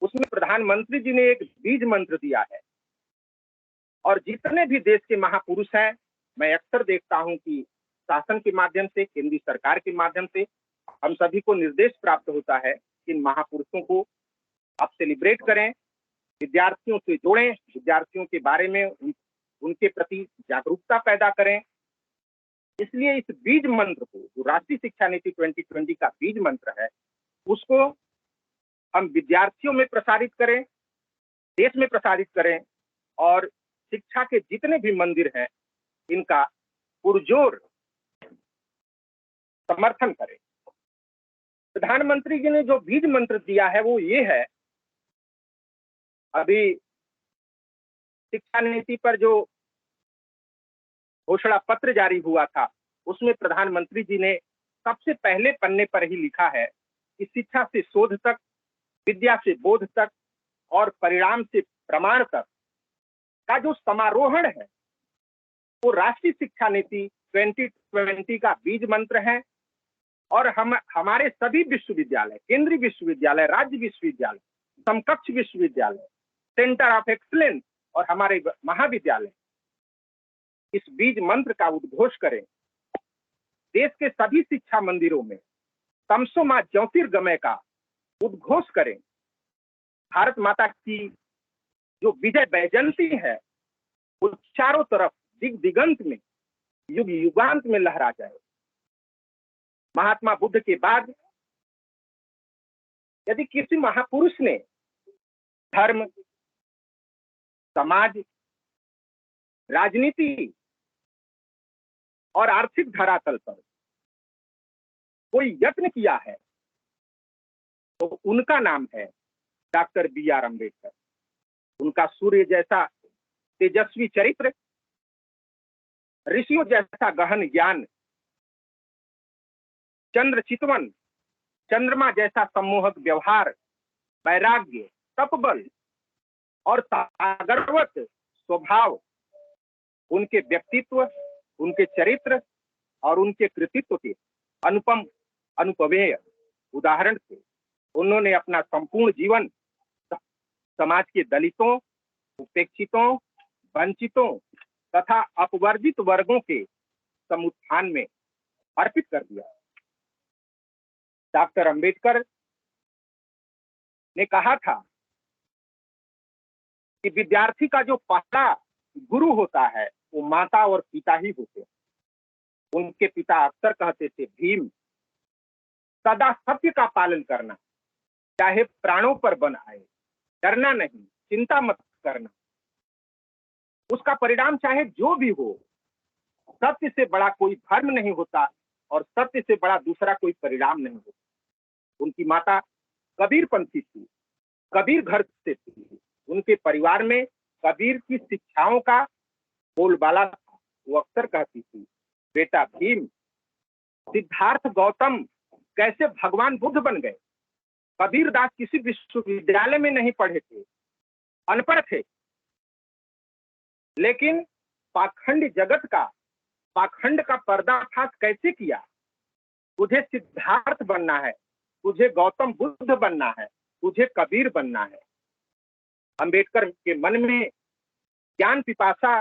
उसमें प्रधानमंत्री जी ने एक बीज मंत्र दिया है। और जितने भी देश के महापुरुष हैं, मैं अक्सर देखता हूं कि शासन के माध्यम से, केंद्रीय सरकार के माध्यम से हम सभी को निर्देश प्राप्त होता है कि इन महापुरुषों को आप सेलिब्रेट करें, विद्यार्थियों से जोड़ें, विद्यार्थियों के बारे में उनके प्रति जागरूकता पैदा करें। इसलिए इस बीज मंत्र को, जो राष्ट्रीय शिक्षा नीति 2020 का बीज मंत्र है, उसको हम विद्यार्थियों में प्रसारित करें, देश में प्रसारित करें, और शिक्षा के जितने भी मंदिर हैं इनका पुरजोर समर्थन करें। प्रधानमंत्री जी ने जो बीज मंत्र दिया है वो ये है, अभी शिक्षा नीति पर जो घोषणा पत्र जारी हुआ था उसमें प्रधानमंत्री जी ने सबसे पहले पन्ने पर ही लिखा है कि शिक्षा से शोध तक, विद्या से बोध तक और परिणाम से प्रमाण तक का जो समारोहण है वो राष्ट्रीय शिक्षा नीति 2020 का बीज मंत्र है। और हमारे सभी विश्वविद्यालय, केंद्रीय विश्वविद्यालय, राज्य विश्वविद्यालय, समकक्ष विश्वविद्यालय, सेंटर ऑफ एक्सीलेंस और हमारे महाविद्यालय इस बीज मंत्र का उद्घोष करें। देश के सभी शिक्षा मंदिरों में तमसो मां ज्योतिर्गमय का उद्घोष करें। भारत माता की जो विजय वैजयंती है वो चारों तरफ दिग दिगंत में, युग युगांत में लहरा जाए। महात्मा बुद्ध के बाद यदि किसी महापुरुष ने धर्म, समाज, राजनीति और आर्थिक धरातल पर कोई यत्न किया है तो उनका नाम है डॉक्टर बी.आर. अम्बेडकर। उनका सूर्य जैसा तेजस्वी चरित्र, ऋषियों जैसा गहन ज्ञान, चंद्र चितवन, चंद्रमा जैसा सम्मोहक व्यवहार, वैराग्य, तपबल और सागरवत स्वभाव उनके व्यक्तित्व, उनके चरित्र और उनके कृतित्व के अनुपम अनुपमेय उदाहरण थे। उन्होंने अपना संपूर्ण जीवन समाज के दलितों, उपेक्षितों, वंचितों तथा अपवर्जित वर्गों के समुत्थान में अर्पित कर दिया। डॉक्टर अंबेडकर ने कहा था कि विद्यार्थी का जो पहला गुरु होता है वो माता और पिता ही होते हैं। उनके पिता अक्सर कहते थे, भीम, सदा सत्य का पालन करना, चाहे प्राणों पर बन आए, डरना नहीं, चिंता मत करना, उसका परिणाम चाहे जो भी हो, सत्य से बड़ा कोई धर्म नहीं होता और सत्य से बड़ा दूसरा कोई परिणाम नहीं होता। उनकी माता कबीरपंथी थी, कबीर घर से थी। उनके परिवार में कबीर की शिक्षाओं का बोलबाला था। वो अक्सर कहती थी, बेटा भीम, सिद्धार्थ गौतम कैसे भगवान बुद्ध बन गए? कबीर दास किसी विश्वविद्यालय में नहीं पढ़े थे, अनपढ़ थे, लेकिन पाखंड जगत का, पाखंड का पर्दाफाश कैसे किया? तुझे सिद्धार्थ बनना है, तुझे गौतम बुद्ध बनना है, तुझे कबीर बनना है। अंबेडकर के मन में ज्ञान पिपासा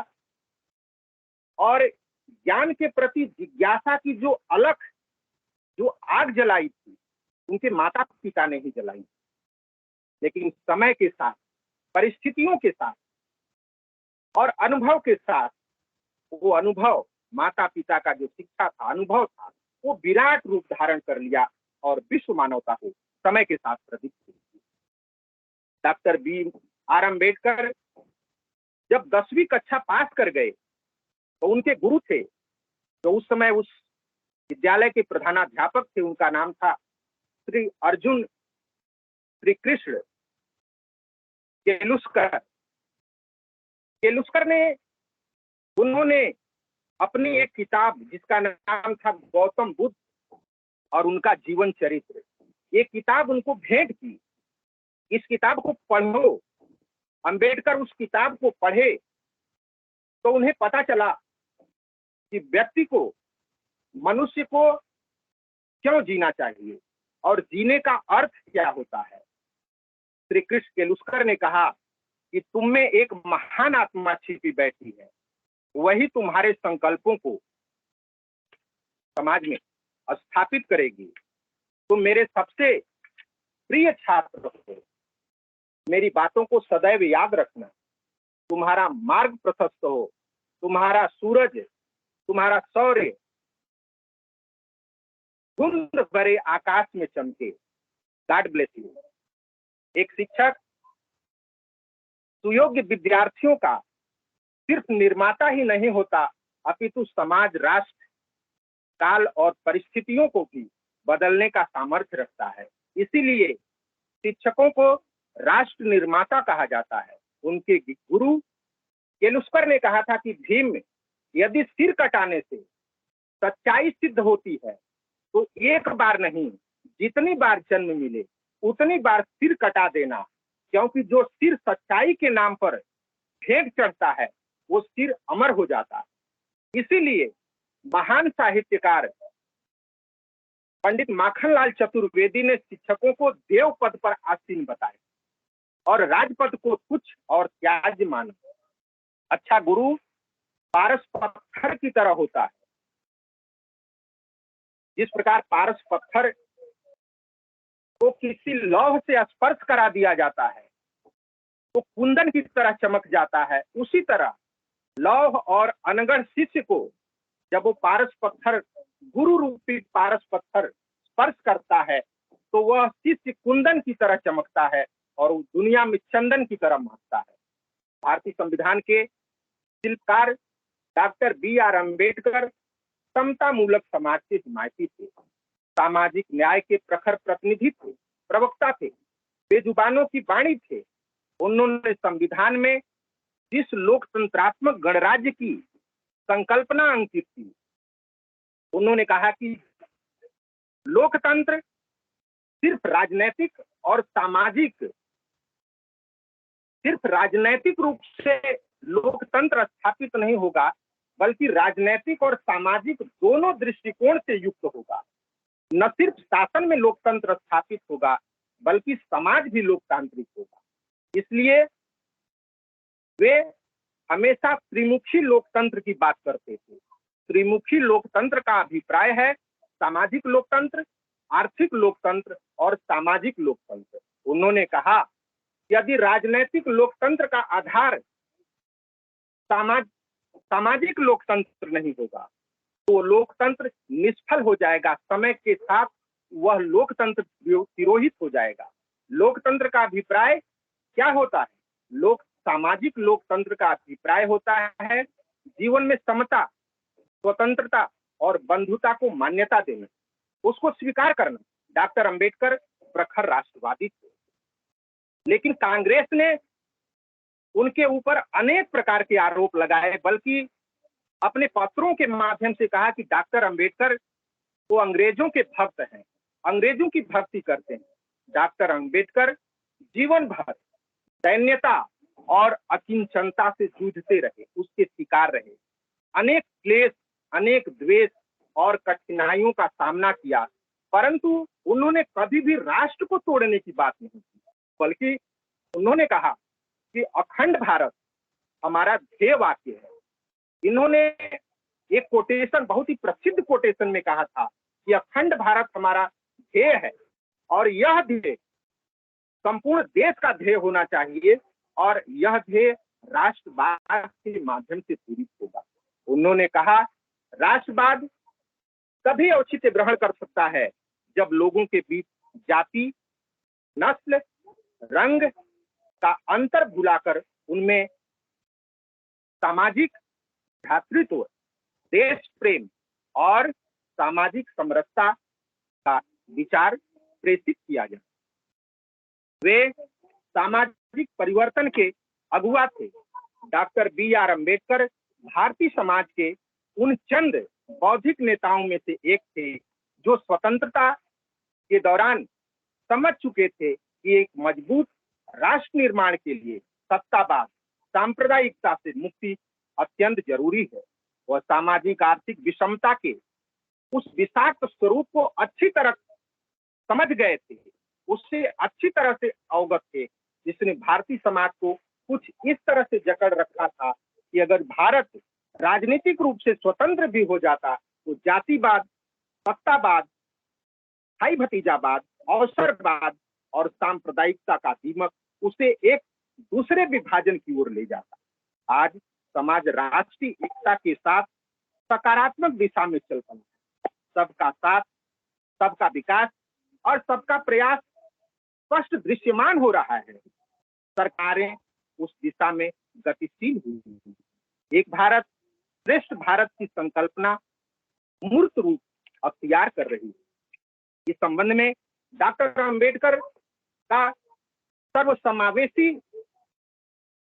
और ज्ञान के प्रति जिज्ञासा की जो अलख, जो आग जलाई थी, उनके माता पिता ने ही जलाई। लेकिन समय के साथ, परिस्थितियों के साथ और अनुभव के साथ वो अनुभव, माता पिता का जो शिक्षा था, अनुभव था, वो विराट रूप धारण कर लिया और विश्व मानवता को समय के साथ प्रदीप्त किया। Doctor B R. अम्बेडकर जब 10वीं कक्षा पास कर गए तो उनके गुरु थे, जो उस समय उस विद्यालय के प्रधानाध्यापक थे, उनका नाम था श्री अर्जुन श्री कृष्ण केलुस्कर। उन्होंने अपनी एक किताब जिसका नाम था गौतम बुद्ध और उनका जीवन चरित्र, ये किताब उनको भेंट की। इस किताब को पढ़ो। अंबेडकर उस किताब को पढ़े तो उन्हें पता चला कि व्यक्ति को, मनुष्य को क्यों जीना चाहिए और जीने का अर्थ क्या होता है। श्री कृष्ण केलुस्कर ने कहा कि तुम में एक महान आत्मा छिपी बैठी है, वही तुम्हारे संकल्पों को समाज में स्थापित करेगी। तुम मेरे सबसे प्रिय छात्र हो, मेरी बातों को सदैव याद रखना। तुम्हारा मार्ग प्रशस्त हो, तुम्हारा सूरज, तुम्हारा सौर्य धुंध भरे आकाश में चमके। God bless you. एक शिक्षक सुयोग्य विद्यार्थियों का सिर्फ निर्माता ही नहीं होता, अपितु समाज, राष्ट्र, काल और परिस्थितियों को भी बदलने का सामर्थ्य रखता है। इसीलिए शिक्षकों को राष्ट्र निर्माता कहा जाता है। उनके गुरु केलुस्कर ने कहा था कि भीम, यदि सिर कटाने से सच्चाई सिद्ध होती है तो एक बार नहीं, जितनी बार जन्म मिले उतनी बार सिर कटा देना, क्योंकि जो सिर सच्चाई के नाम पर भेंट चढ़ता है वो सिर अमर हो जाता है। इसीलिए महान साहित्यकार पंडित माखनलाल चतुर्वेदी ने शिक्षकों को देव पद पर आसीन बताया और राजपद को तुच्छ और त्याज्य माना। अच्छा गुरु पारस पत्थर की तरह होता है। जिस प्रकार पारस पत्थर को किसी लौह से स्पर्श करा दिया जाता है तो कुंदन की तरह चमक जाता है, उसी तरह लौह और अनगढ़ शिष्य को जब वो पारस पत्थर, गुरु रूपी पारस पत्थर स्पर्श करता है तो वह शिष्य कुंदन की तरह चमकता है और दुनिया में चंदन की तरह महकता है। भारतीय संविधान के शिल्पकार डॉक्टर बी.आर. अम्बेडकर समता मूलक समाज के हिमायती थे, सामाजिक न्याय के प्रखर प्रतिनिधि थे, प्रवक्ता थे, बेजुबानों की वाणी थे। उन्होंने संविधान में जिस लोकतंत्रात्मक गणराज्य की संकल्पना अंकित की, उन्होंने कहा कि लोकतंत्र सिर्फ राजनैतिक रूप से लोकतंत्र स्थापित नहीं होगा, बल्कि राजनैतिक और सामाजिक दोनों दृष्टिकोण से युक्त होगा। न सिर्फ शासन में लोकतंत्र स्थापित होगा, बल्कि समाज भी लोकतांत्रिक होगा। इसलिए वे हमेशा त्रिमुखी लोकतंत्र की बात करते थे। त्रिमुखी लोकतंत्र का अभिप्राय है सामाजिक लोकतंत्र, आर्थिक लोकतंत्र और सामाजिक लोकतंत्र। उन्होंने कहा कि यदि राजनैतिक लोकतंत्र का आधार सामाजिक लोकतंत्र नहीं होगा तो लोकतंत्र निष्फल हो जाएगा। समय के साथ वह लोकतंत्र तिरोहित हो जाएगा। लोकतंत्र का अभिप्राय क्या होता है? सामाजिक लोकतंत्र का अभिप्राय होता है जीवन में समता, स्वतंत्रता और बंधुता को मान्यता देना, उसको स्वीकार करना। डॉक्टर अंबेडकर प्रखर राष्ट्रवादी थे, लेकिन कांग्रेस ने उनके ऊपर अनेक प्रकार के आरोप लगाए, बल्कि अपने पत्रों के माध्यम से कहा कि डॉक्टर अंबेडकर वो अंग्रेजों के भक्त हैं, अंग्रेजों की भक्ति करते हैं। डॉक्टर अंबेडकर जीवन भर दैन्यता और अकिंचनता से जूझते रहे, उसके शिकार रहे, अनेक क्लेश, अनेक द्वेष और कठिनाइयों का सामना किया, परंतु उन्होंने कभी भी राष्ट्र को तोड़ने की बात नहीं की, बल्कि उन्होंने कहा कि अखंड भारत हमारा ध्येय वाक्य है। इन्होंने एक कोटेशन, बहुत ही प्रसिद्ध कोटेशन में कहा था कि अखंड भारत हमारा ध्येय है और यह ध्येय संपूर्ण देश का ध्येय होना चाहिए और यह ध्येय राष्ट्रवाद के माध्यम से पूरित होगा। उन्होंने कहा राष्ट्रवाद तभी औचित्य ग्रहण कर सकता है जब लोगों के बीच जाति, नस्ल, रंग का अंतर भुलाकर उनमें सामाजिक भ्रातृत्व, देश प्रेम और सामाजिक समरसता का विचार प्रेषित किया जाए। वे सामाजिक परिवर्तन के अगुवा थे। Doctor B R. अम्बेडकर भारतीय समाज के उन चंद बौद्धिक नेताओं में से एक थे जो स्वतंत्रता के दौरान समझ चुके थे कि एक मजबूत राष्ट्र निर्माण के लिए सत्तावाद, सांप्रदायिकता से मुक्ति अत्यंत जरूरी है। वह सामाजिक आर्थिक विषमता के उस विषाक्त स्वरूप को अच्छी तरह समझ गए थे, उससे अच्छी तरह से अवगत थे, जिसने भारतीय समाज को कुछ इस तरह से जकड़ रखा था कि अगर भारत राजनीतिक रूप से स्वतंत्र भी हो जाता तो जातिवाद, सत्तावाद, भाई भतीजावाद, अवसरवाद और सांप्रदायिकता का दीमक उसे एक दूसरे विभाजन की ओर ले जाता। आज समाज राष्ट्रीय एकता के साथ सकारात्मक दिशा में चल रहा है। सबका साथ, सबका विकास और सबका प्रयास स्पष्ट दृश्यमान हो रहा है। सरकारें उस दिशा में गतिशील हुई हैं। एक भारत श्रेष्ठ भारत की संकल्पना मूर्त रूप अख्तियार कर रही है। इस संबंध में डॉक्टर अंबेडकर का सर्वसमावेशी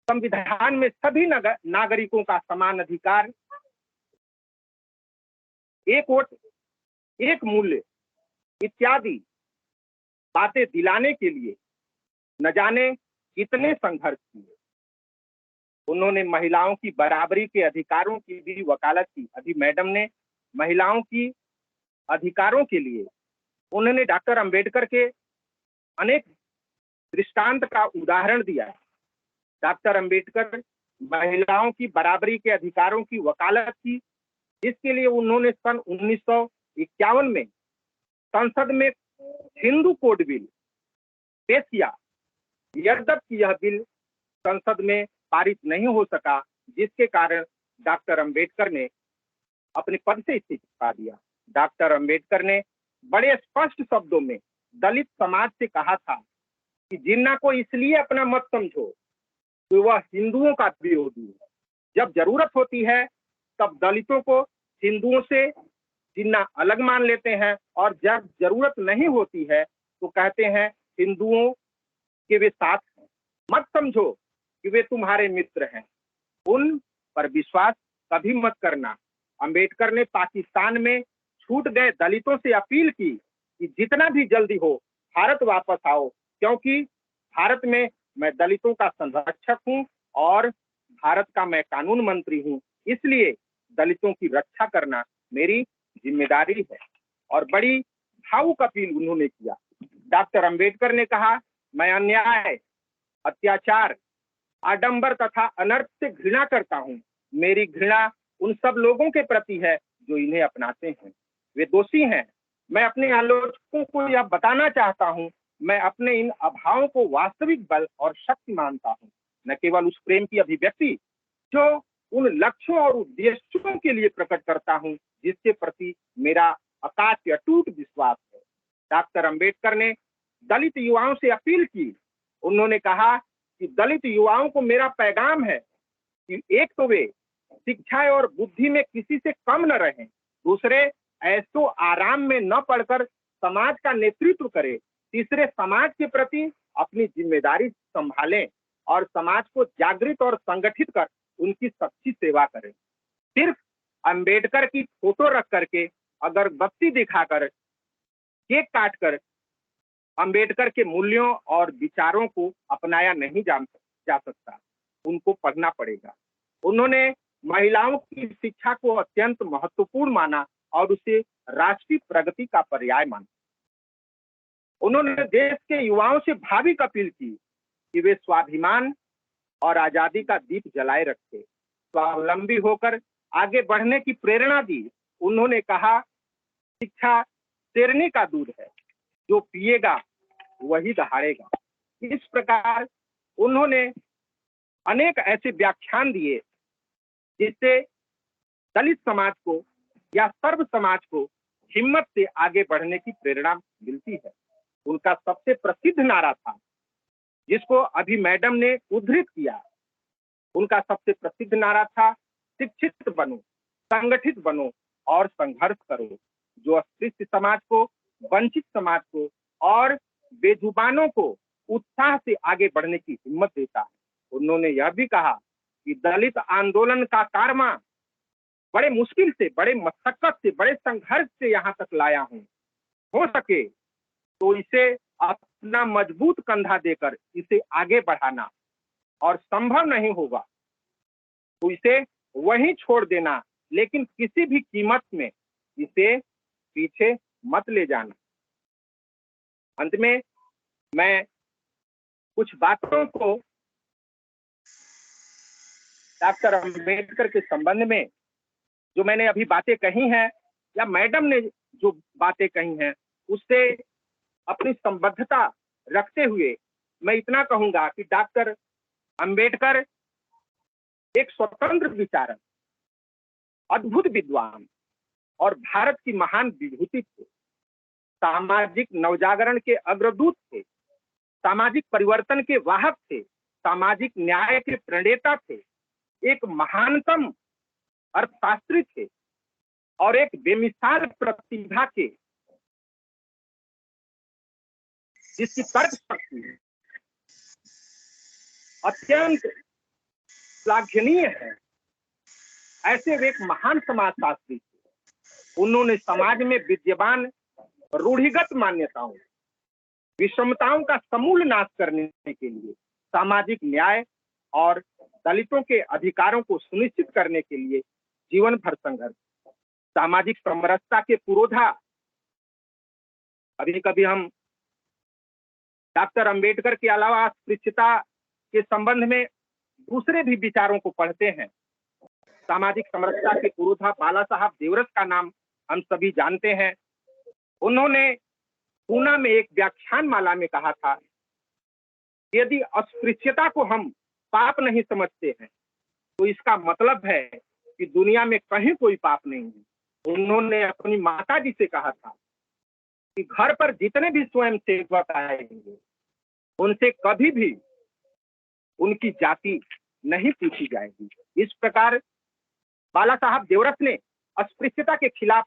संविधान में सभी नागरिकों का समान अधिकार, एक वोट एक मूल्य इत्यादि बातें दिलाने के लिए न जाने कितने संघर्ष किए। उन्होंने महिलाओं की बराबरी के अधिकारों की भी वकालत की। अभी मैडम ने महिलाओं की अधिकारों के लिए उन्होंने डॉक्टर अंबेडकर के अनेक दृष्टांत का उदाहरण दिया है। डॉक्टर अंबेडकर महिलाओं की बराबरी के अधिकारों की वकालत की, इसके लिए उन्होंने सन 1951 में संसद में हिंदू कोड बिल पेश किया। यद्यपि यह बिल संसद में पारित नहीं हो सका, जिसके कारण डॉक्टर अंबेडकर ने अपने पद से इस्तीफा दिया। डॉक्टर अंबेडकर ने बड़े स्पष्ट शब्दों में दलित समाज से कहा था कि जिन्ना को इसलिए अपना मत समझो कि वह हिंदुओं का विरोधी है। जब जरूरत होती है तब दलितों को हिंदुओं से जिन्ना अलग मान लेते हैं, और जब जरूरत नहीं होती है तो कहते हैं हिंदुओं के वे साथ हैं। मत समझो कि वे तुम्हारे मित्र हैं, उन पर विश्वास कभी मत करना। अंबेडकर ने पाकिस्तान में छूट गए दलितों से अपील की कि जितना भी जल्दी हो भारत वापस आओ, क्योंकि भारत में मैं दलितों का संरक्षक हूं और भारत का मैं कानून मंत्री हूं, इसलिए दलितों की रक्षा करना मेरी जिम्मेदारी है। और बड़ी भावुक अपील उन्होंने किया। डॉक्टर अंबेडकर ने कहा, मैं अन्याय, अत्याचार, आडंबर तथा अनर्थ से घृणा करता हूं। मेरी घृणा उन सब लोगों के प्रति है जो इन्हें अपनाते हैं। वे दोषी हैं। मैं अपने आलोचकों को यह बताना चाहता हूं, मैं अपने इन अभावों को वास्तविक बल और शक्ति मानता हूं, न केवल उस प्रेम की अभिव्यक्ति जो उन लक्ष्यों और उद्देश्यों के लिए प्रकट करता हूं जिसके प्रति मेरा अकाट्य अटूट विश्वास है। डॉक्टर अंबेडकर ने दलित युवाओं से अपील की। उन्होंने कहा कि दलित युवाओं को मेरा पैगाम है कि एक तो वे शिक्षा और बुद्धि में किसी से कम न रहें, दूसरे ऐसो आराम में न पड़कर समाज का नेतृत्व करें, तीसरे समाज के प्रति अपनी जिम्मेदारी संभालें और समाज को जागृत और संगठित कर उनकी सच्ची सेवा करें। सिर्फ अंबेडकर की फोटो रख करके, अगरबत्ती दिखाकर, केक काटकर अंबेडकर के मूल्यों और विचारों को अपनाया नहीं जा सकता, उनको पढ़ना पड़ेगा। उन्होंने महिलाओं की शिक्षा को अत्यंत महत्वपूर्ण माना और उसे राष्ट्रीय प्रगति का पर्याय माना। उन्होंने देश के युवाओं से भाविक अपील की कि वे स्वाभिमान और आजादी का दीप जलाए रखे, स्वावलंबी होकर आगे बढ़ने की प्रेरणा दी। उन्होंने कहा, शिक्षा शेरनी का दूध है, जो पिएगा वही दहाड़ेगा। इस प्रकार उन्होंने अनेक ऐसे व्याख्यान दिए जिससे दलित समाज को या सर्व समाज को हिम्मत से आगे बढ़ने की प्रेरणा मिलती है। उनका सबसे प्रसिद्ध नारा था, जिसको अभी मैडम ने उद्धृत किया। उनका सबसे प्रसिद्ध नारा था, शिक्षित बनो, संगठित बनो और संघर्ष करो, जो अस्पृश्य समाज को, वंचित समाज को और बेजुबानों को उत्साह से आगे बढ़ने की हिम्मत देता है। उन्होंने यह भी कहा कि दलित आंदोलन का कारवा बड़े मुश्किल से, बड़े मशक्कत से, बड़े संघर्ष से यहाँ तक लाया हूँ। हो सके तो इसे अपना मजबूत कंधा देकर इसे आगे बढ़ाना, और संभव नहीं होगा तो इसे वहीं छोड़ देना, लेकिन किसी भी कीमत में इसे पीछे मत ले जाना। अंत में मैं कुछ बातों को डॉक्टर अंबेडकर के संबंध में, जो मैंने अभी बातें कही हैं या मैडम ने जो बातें कही हैं, उससे अपनी संबद्धता रखते हुए मैं इतना कहूंगा कि डॉक्टर अंबेडकर एक स्वतंत्र विचारक, अद्भुत विद्वान और भारत की महान विभूति थे। सामाजिक नवजागरण के अग्रदूत थे, सामाजिक परिवर्तन के वाहक थे, सामाजिक न्याय के प्रणेता थे, एक महानतम अर्थशास्त्री थे और एक बेमिसाल प्रतिभा के जिसकी तर्क शक्ति अत्यंत श्लाघनीय है, ऐसे वे एक महान समाजशास्त्री थे। उन्होंने समाज में विद्यमान रूढ़िगत मान्यताओं, विषमताओं का समूल नाश करने के लिए, सामाजिक न्याय और दलितों के अधिकारों को सुनिश्चित करने के लिए जीवन भर संघर्ष, सामाजिक समरसता के पुरोधा। कभी कभी हम डॉक्टर अंबेडकर के अलावा अस्पृश्यता के संबंध में दूसरे भी विचारों को पढ़ते हैं। सामाजिक समरसता के पुरोधा बाला साहब देवरस का नाम हम सभी जानते हैं। उन्होंने पूना में एक व्याख्यान माला में कहा था, यदि अस्पृश्यता को हम पाप नहीं समझते हैं तो इसका मतलब है कि दुनिया में कहीं कोई पाप नहीं है। उन्होंने अपनी माता जी से कहा था कि घर पर जितने भी स्वयं सेवक आएंगे उनसे कभी भी उनकी जाति नहीं पूछी जाएगी। इस प्रकार बाला साहब देवरस ने अस्पृश्यता के खिलाफ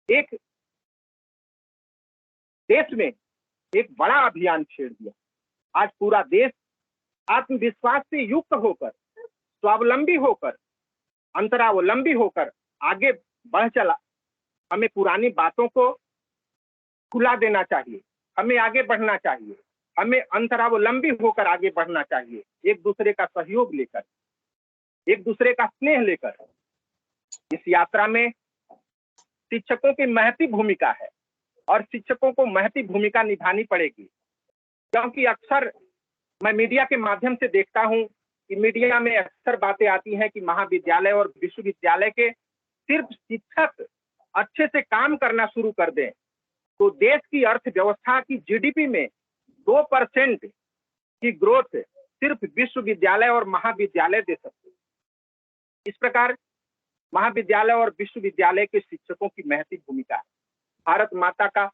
एक देश में एक बड़ा अभियान छेड़ दिया। आज पूरा देश आत्मविश्वास से युक्त होकर, स्वावलंबी होकर, अंतरावलंबी होकर आगे बढ़ चला। हमें पुरानी बातों को खुला देना चाहिए, हमें आगे बढ़ना चाहिए, हमें अंतरावलंबी होकर आगे बढ़ना चाहिए, एक दूसरे का सहयोग लेकर, एक दूसरे का स्नेह लेकर। इस यात्रा में शिक्षकों की महती भूमिका है और शिक्षकों को महती भूमिका निभानी पड़ेगी, क्योंकि अक्सर मैं मीडिया के माध्यम से देखता हूं कि मीडिया में अक्सर बातें आती हैं कि महाविद्यालय और विश्वविद्यालय के सिर्फ शिक्षक अच्छे से काम करना शुरू कर दें तो देश की अर्थव्यवस्था की जीडीपी में 2% की ग्रोथ सिर्फ विश्वविद्यालय और महाविद्यालय दे सकते। इस प्रकार महाविद्यालय और विश्वविद्यालय के शिक्षकों की महती भूमिका है। भारत माता का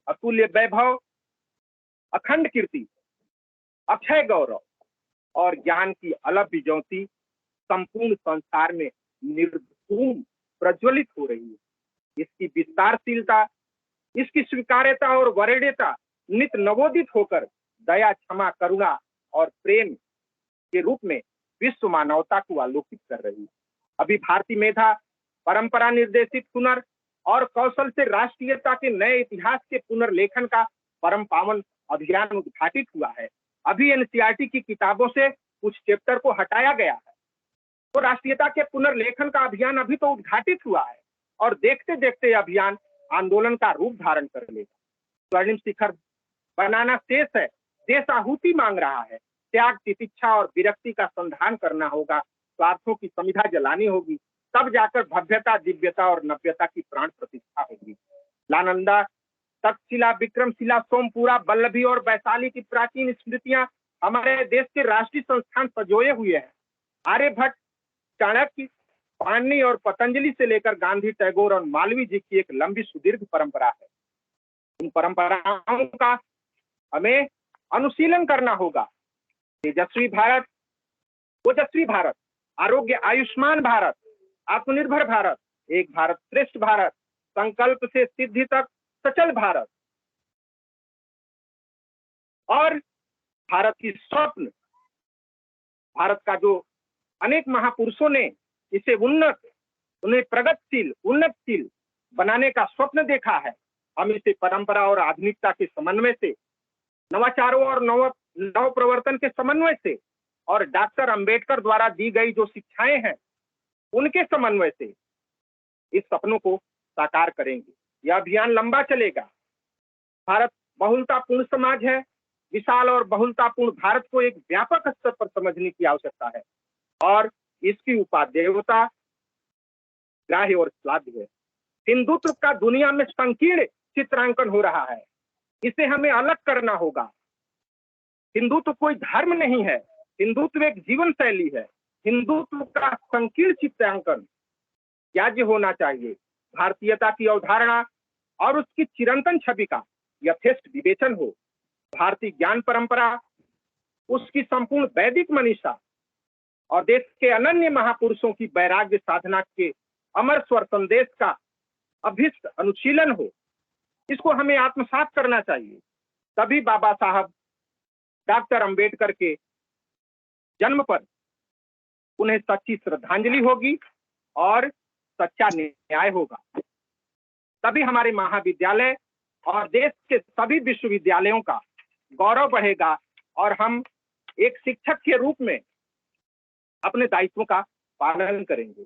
अतुल्य वैभव, अखंड कीर्ति, अक्षय गौरव और ज्ञान की अलभ्य ज्योति संपूर्ण संसार में निर्धूम प्रज्वलित हो रही है। इसकी विस्तारशीलता, इसकी स्वीकार्यता और वरेण्यता नित नवोदित होकर दया, क्षमा, करुणा और प्रेम के रूप में विश्व मानवता को आलोकित कर रही है। अभी भारतीय मेधा, परंपरा निर्देशित हुनर और कौशल से राष्ट्रीयता के नए इतिहास के पुनर्लेखन का परम पावन अभियान उद्घाटित हुआ है। अभी एनसीईआरटी की किताबों से कुछ चैप्टर को हटाया गया है, तो राष्ट्रीयता के पुनर्लेखन का अभियान अभी तो उद्घाटित हुआ है और देखते देखते अभियान आंदोलन का रूप धारण कर लेगा। स्वर्णिम शिखर बनाना शेष है, देश आहुति मांग रहा है। त्याग, तितिक्षा और विरक्ति का संधान करना होगा, स्वार्थों की समिधा जलानी होगी, तब जाकर भव्यता, दिव्यता और नव्यता की प्राण प्रतिष्ठा होगी। नालंदा, तक्षशिला, विक्रमशिला, सोमपुरा, वल्लभी और वैशाली की प्राचीन स्मृतियां हमारे देश के राष्ट्रीय संस्थान सजोए हुए हैं। आर्यभट्ट, चाणक्य, पाणिनि और पतंजलि से लेकर गांधी, टैगोर और मालवीय जी की एक लंबी सुदीर्घ परंपरा है। इन परंपराओं का हमें अनुशीलन करना होगा। तेजस्वी भारत, ओजस्वी भारत, आरोग्य आयुष्मान भारत, आत्मनिर्भर भारत, एक भारत श्रेष्ठ भारत, संकल्प से सिद्धि तक सचल भारत और भारत की स्वप्न, भारत का जो अनेक महापुरुषों ने इसे उन्हें प्रगतिशील, उन्नतशील बनाने का स्वप्न देखा है। हम इसे परंपरा और आधुनिकता के समन्वय से, नवाचारों और नव प्रवर्तन के समन्वय से और डॉक्टर अंबेडकर द्वारा दी गई जो शिक्षाएं हैं उनके समन्वय से इस सपनों को साकार करेंगे। यह अभियान लंबा चलेगा। भारत बहुलतापूर्ण समाज है। विशाल और बहुलतापूर्ण भारत को एक व्यापक स्तर पर समझने की आवश्यकता है और इसकी उपादेयता ग्राह्य और श्लाघ्य है। हिंदुत्व का दुनिया में संकीर्ण चित्रांकन हो रहा है, इसे हमें अलग करना होगा। हिंदुत्व कोई धर्म नहीं है, हिंदुत्व एक जीवन शैली है। हिंदुत्व का संकीर्ण चित्रांकन त्याज्य होना चाहिए। भारतीयता की अवधारणा और उसकी चिरंतन छवि का यथेष्ट विवेचन हो। भारतीय ज्ञान परंपरा, उसकी संपूर्ण वैदिक मनीषा और देश के अनन्य महापुरुषों की वैराग्य साधना के अमर स्वर संदेश का अभिष्ट अनुशीलन हो। इसको हमें आत्मसात करना चाहिए। तभी बाबा साहब डॉक्टर अंबेडकर के जन्म पर उन्हें सच्ची श्रद्धांजलि होगी और सच्चा न्याय होगा। तभी हमारे महाविद्यालय और देश के सभी विश्वविद्यालयों का गौरव बढ़ेगा और हम एक शिक्षक के रूप में अपने दायित्वों का पालन करेंगे।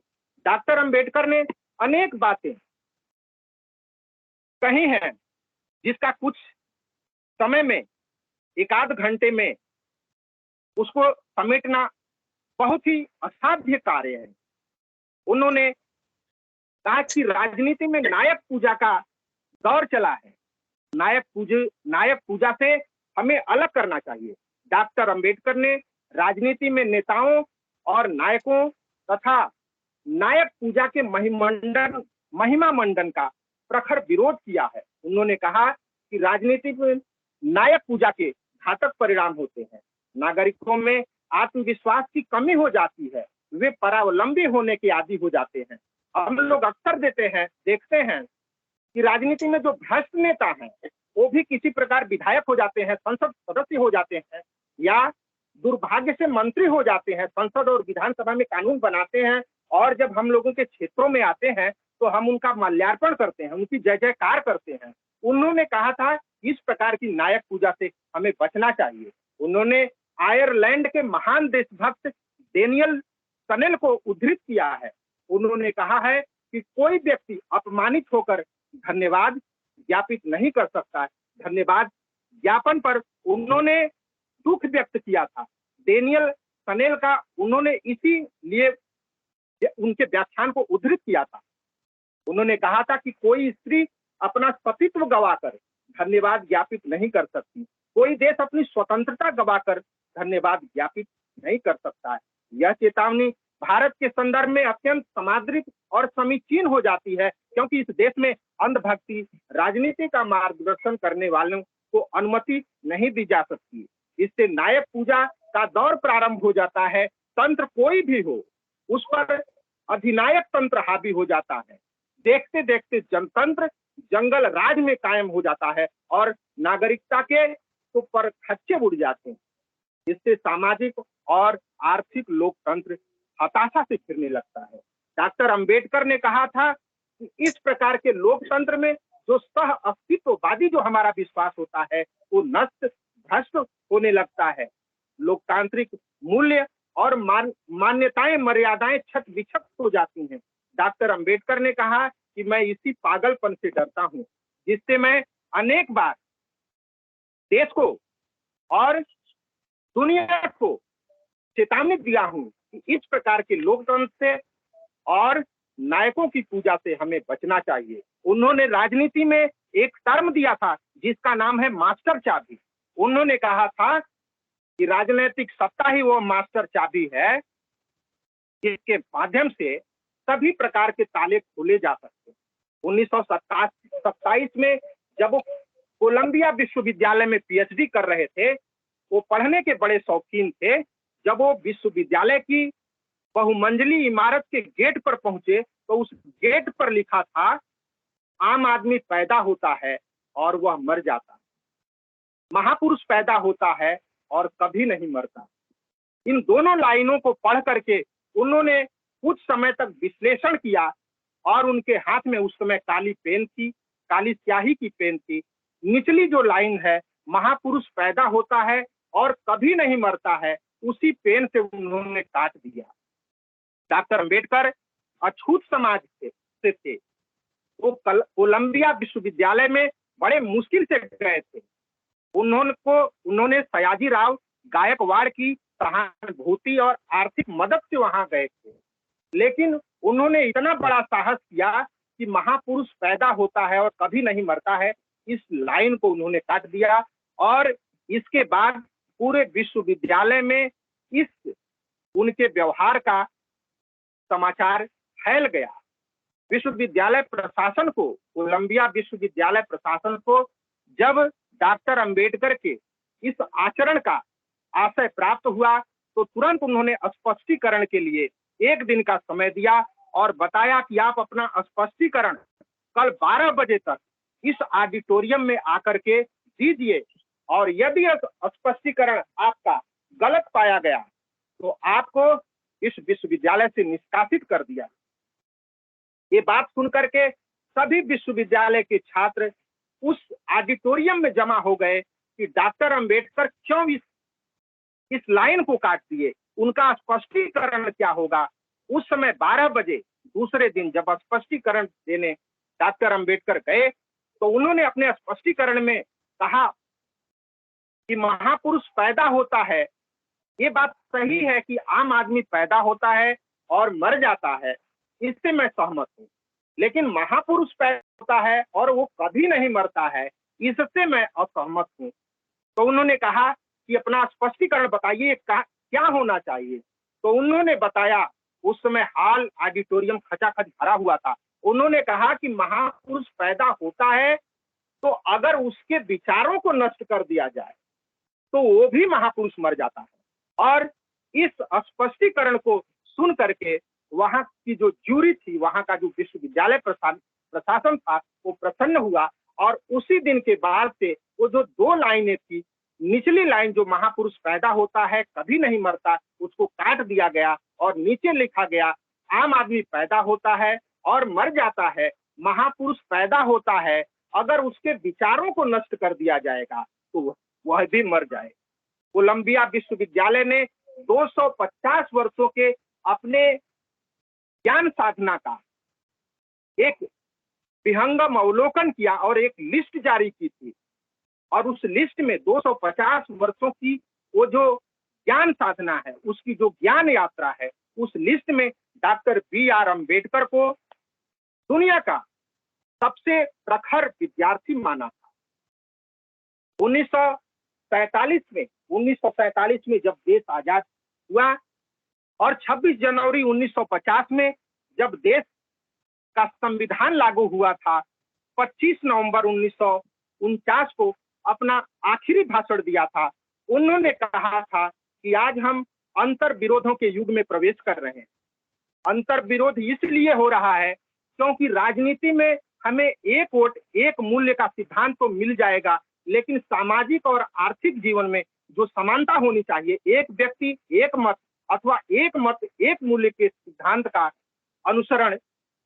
डॉक्टर अंबेडकर ने अनेक बातें कही हैं जिसका कुछ समय में, एक आध घंटे में उसको समेटना बहुत ही असाध्य कार्य है। उन्होंने कहा कि राजनीति में नायक पूजा का दौर चला है, नायक पूजा से हमें अलग करना चाहिए। डॉक्टर अंबेडकर ने राजनीति में नेताओं और नायकों तथा नायक पूजा के महिमा मंडन का प्रखर विरोध किया है। उन्होंने कहा कि राजनीति में नायक पूजा के घातक परिणाम होते हैं, नागरिकों में आत्मविश्वास की कमी हो जाती है, वे परावलंबी होने के आदी हो जाते हैं। हम लोग अक्सर देखते हैं कि राजनीति में जो भ्रष्ट नेता हैं वो भी किसी प्रकार विधायक हो जाते हैं, संसद सदस्य हो जाते हैं, या दुर्भाग्य से मंत्री हो जाते हैं, संसद और विधानसभा में कानून बनाते हैं, और जब हम लोगों के क्षेत्रों में आते हैं तो हम उनका माल्यार्पण करते हैं, उनकी जय जयकार करते हैं। उन्होंने कहा था इस प्रकार की नायक पूजा से हमें बचना चाहिए। उन्होंने आयरलैंड के महान देशभक्त डेनियल कनेल को उद्धृत किया है। उन्होंने कहा है कि कोई व्यक्ति अपमानित होकर धन्यवाद ज्ञापित नहीं कर सकता। धन्यवाद ज्ञापन पर उन्होंने दुख व्यक्त किया था। डेनियल कनेल का उन्होंने इसीलिए उनके व्याख्यान को उद्धृत किया था। उन्होंने कहा था कि कोई स्त्री अपना पतित्व गवाकर धन्यवाद ज्ञापित नहीं कर सकती, कोई देश अपनी स्वतंत्रता गवाकर धन्यवाद ज्ञापित नहीं कर सकता है। यह चेतावनी भारत के संदर्भ में अत्यंत समादृत और समीचीन हो जाती है, क्योंकि इस देश में अंधभक्ति राजनीति का मार्गदर्शन करने वालों को अनुमति नहीं दी जा सकती। इससे नायक पूजा का दौर प्रारंभ हो जाता है। तंत्र कोई भी हो उस पर अधिनायक तंत्र हावी हो जाता है। देखते देखते जनतंत्र जंगल राज में कायम हो जाता है और नागरिकता के ऊपर खच्चे उड़ जाते हैं। इससे सामाजिक और आर्थिक लोकतंत्र हताशा से फिरने लगता है। डॉक्टर अंबेडकर ने कहा था कि इस प्रकार के लोकतंत्र में जो सह अस्तित्ववादी जो हमारा विश्वास होता है वो नष्ट भ्रष्ट होने लगता है। लोकतांत्रिक मूल्य और मान्यताएं मर्यादाएं छत बिछत हो जाती हैं। डॉक्टर अंबेडकर ने कहा कि मैं इसी पागलपन से डरता हूं जिससे मैं अनेक बार देश को और दुनिया को चेतावनी दिया हूं कि इस प्रकार के लोकतंत्र से और नायकों की पूजा से हमें बचना चाहिए। उन्होंने राजनीति में एक टर्म दिया था जिसका नाम है मास्टर चाबी। उन्होंने कहा था कि राजनीतिक सत्ता ही वो मास्टर चाबी है जिसके माध्यम से सभी प्रकार के ताले खोले जा सकते हैं। 1927 में जब वो कोलंबिया विश्वविद्यालय में पीएचडी कर रहे थे, वो पढ़ने के बड़े शौकीन थे। जब वो विश्वविद्यालय की बहुमंजिली इमारत के गेट पर पहुंचे तो उस गेट पर लिखा था, आम आदमी पैदा होता है और वह मर जाता है, महापुरुष पैदा होता है और कभी नहीं मरता। इन दोनों लाइनों को पढ़ करके उन्होंने कुछ समय तक विश्लेषण किया और उनके हाथ में उस समय काली पेन थी, काली स्याही की पेन थी। निचली जो लाइन है, महापुरुष पैदा होता है और कभी नहीं मरता है, उसी पेन से उन्होंने काट दिया। डॉक्टर अंबेडकर अछूत समाज से थे। वो कोलंबिया विश्वविद्यालय में बड़े मुश्किल से गए थे। उन्होंने सयाजी राव गायकवाड़ की सहानुभूति और आर्थिक मदद से वहां गए थे, लेकिन उन्होंने इतना बड़ा साहस किया कि महापुरुष पैदा होता है और कभी नहीं मरता है, इस लाइन को उन्होंने काट दिया। और इसके बाद पूरे विश्वविद्यालय में इस उनके व्यवहार का समाचार फैल गया। विश्वविद्यालय प्रशासन को, कोलंबिया विश्वविद्यालय प्रशासन को जब डॉक्टर अंबेडकर के इस आचरण का आशय प्राप्त हुआ तो तुरंत उन्होंने स्पष्टीकरण के लिए 1 दिन का समय दिया और बताया कि आप अपना स्पष्टीकरण कल 12 बजे तक इस ऑडिटोरियम में आकर के दीजिए और यदि स्पष्टीकरण आपका गलत पाया गया तो आपको इस विश्वविद्यालय से निष्कासित कर दिया। ये बात सुनकर के सभी विश्वविद्यालय के छात्र उस ऑडिटोरियम में जमा हो गए कि डॉक्टर अंबेडकर क्यों इस लाइन को काट दिए, उनका स्पष्टीकरण क्या होगा। उस समय 12 बजे दूसरे दिन जब स्पष्टीकरण देने डॉक्टर अंबेडकर गए तो उन्होंने अपने स्पष्टीकरण में कहा कि महापुरुष पैदा होता है, ये बात सही है कि आम आदमी पैदा होता है और मर जाता है, इससे मैं सहमत हूँ, लेकिन महापुरुष पैदा होता है और वो कभी नहीं मरता है, इससे मैं असहमत हूँ। तो उन्होंने कहा कि अपना स्पष्टीकरण बताइए, क्या होना चाहिए। तो उन्होंने बताया, उस समय हॉल ऑडिटोरियम खचाखच भरा हुआ था, उन्होंने कहा कि महापुरुष पैदा होता है तो अगर उसके विचारों को नष्ट कर दिया जाए तो वो भी महापुरुष मर जाता है। और इस स्पष्टीकरण को सुन करके वहां की जो ज्यूरी थी, वहां का जो विश्वविद्यालय प्रशासन था, वो प्रसन्न हुआ और उसी दिन के बाद से वो जो 2 लाइनें थी, निचली लाइन जो महापुरुष पैदा होता है कभी नहीं मरता, उसको काट दिया गया और नीचे लिखा गया आम आदमी पैदा होता है और मर जाता है, महापुरुष पैदा होता है अगर उसके विचारों को नष्ट कर दिया जाएगा तो वह भी मर जाए। कोलंबिया विश्वविद्यालय ने 250 वर्षों के अपने ज्ञान साधना का एक विहंगम अवलोकन किया और एक लिस्ट जारी की थी, और उस लिस्ट में 250 वर्षों की वो जो ज्ञान साधना है, उसकी जो ज्ञान यात्रा है, उस लिस्ट में डॉक्टर BR अम्बेडकर को दुनिया का सबसे प्रखर विद्यार्थी माना था। 1947 में जब देश आजाद हुआ और 26 जनवरी 1950 में जब देश का संविधान लागू हुआ था, 25 नवंबर 1949 को अपना आखिरी भाषण दिया था। उन्होंने कहा था कि आज हम अंतर विरोधों के युग में प्रवेश कर रहे हैं। अंतर विरोध इसलिए हो रहा है क्योंकि राजनीति में हमें एक वोट एक मूल्य का सिद्धांत तो मिल जाएगा, लेकिन सामाजिक और आर्थिक जीवन में जो समानता होनी चाहिए, एक व्यक्ति एक मत अथवा एक मत एक मूल्य के सिद्धांत का अनुसरण,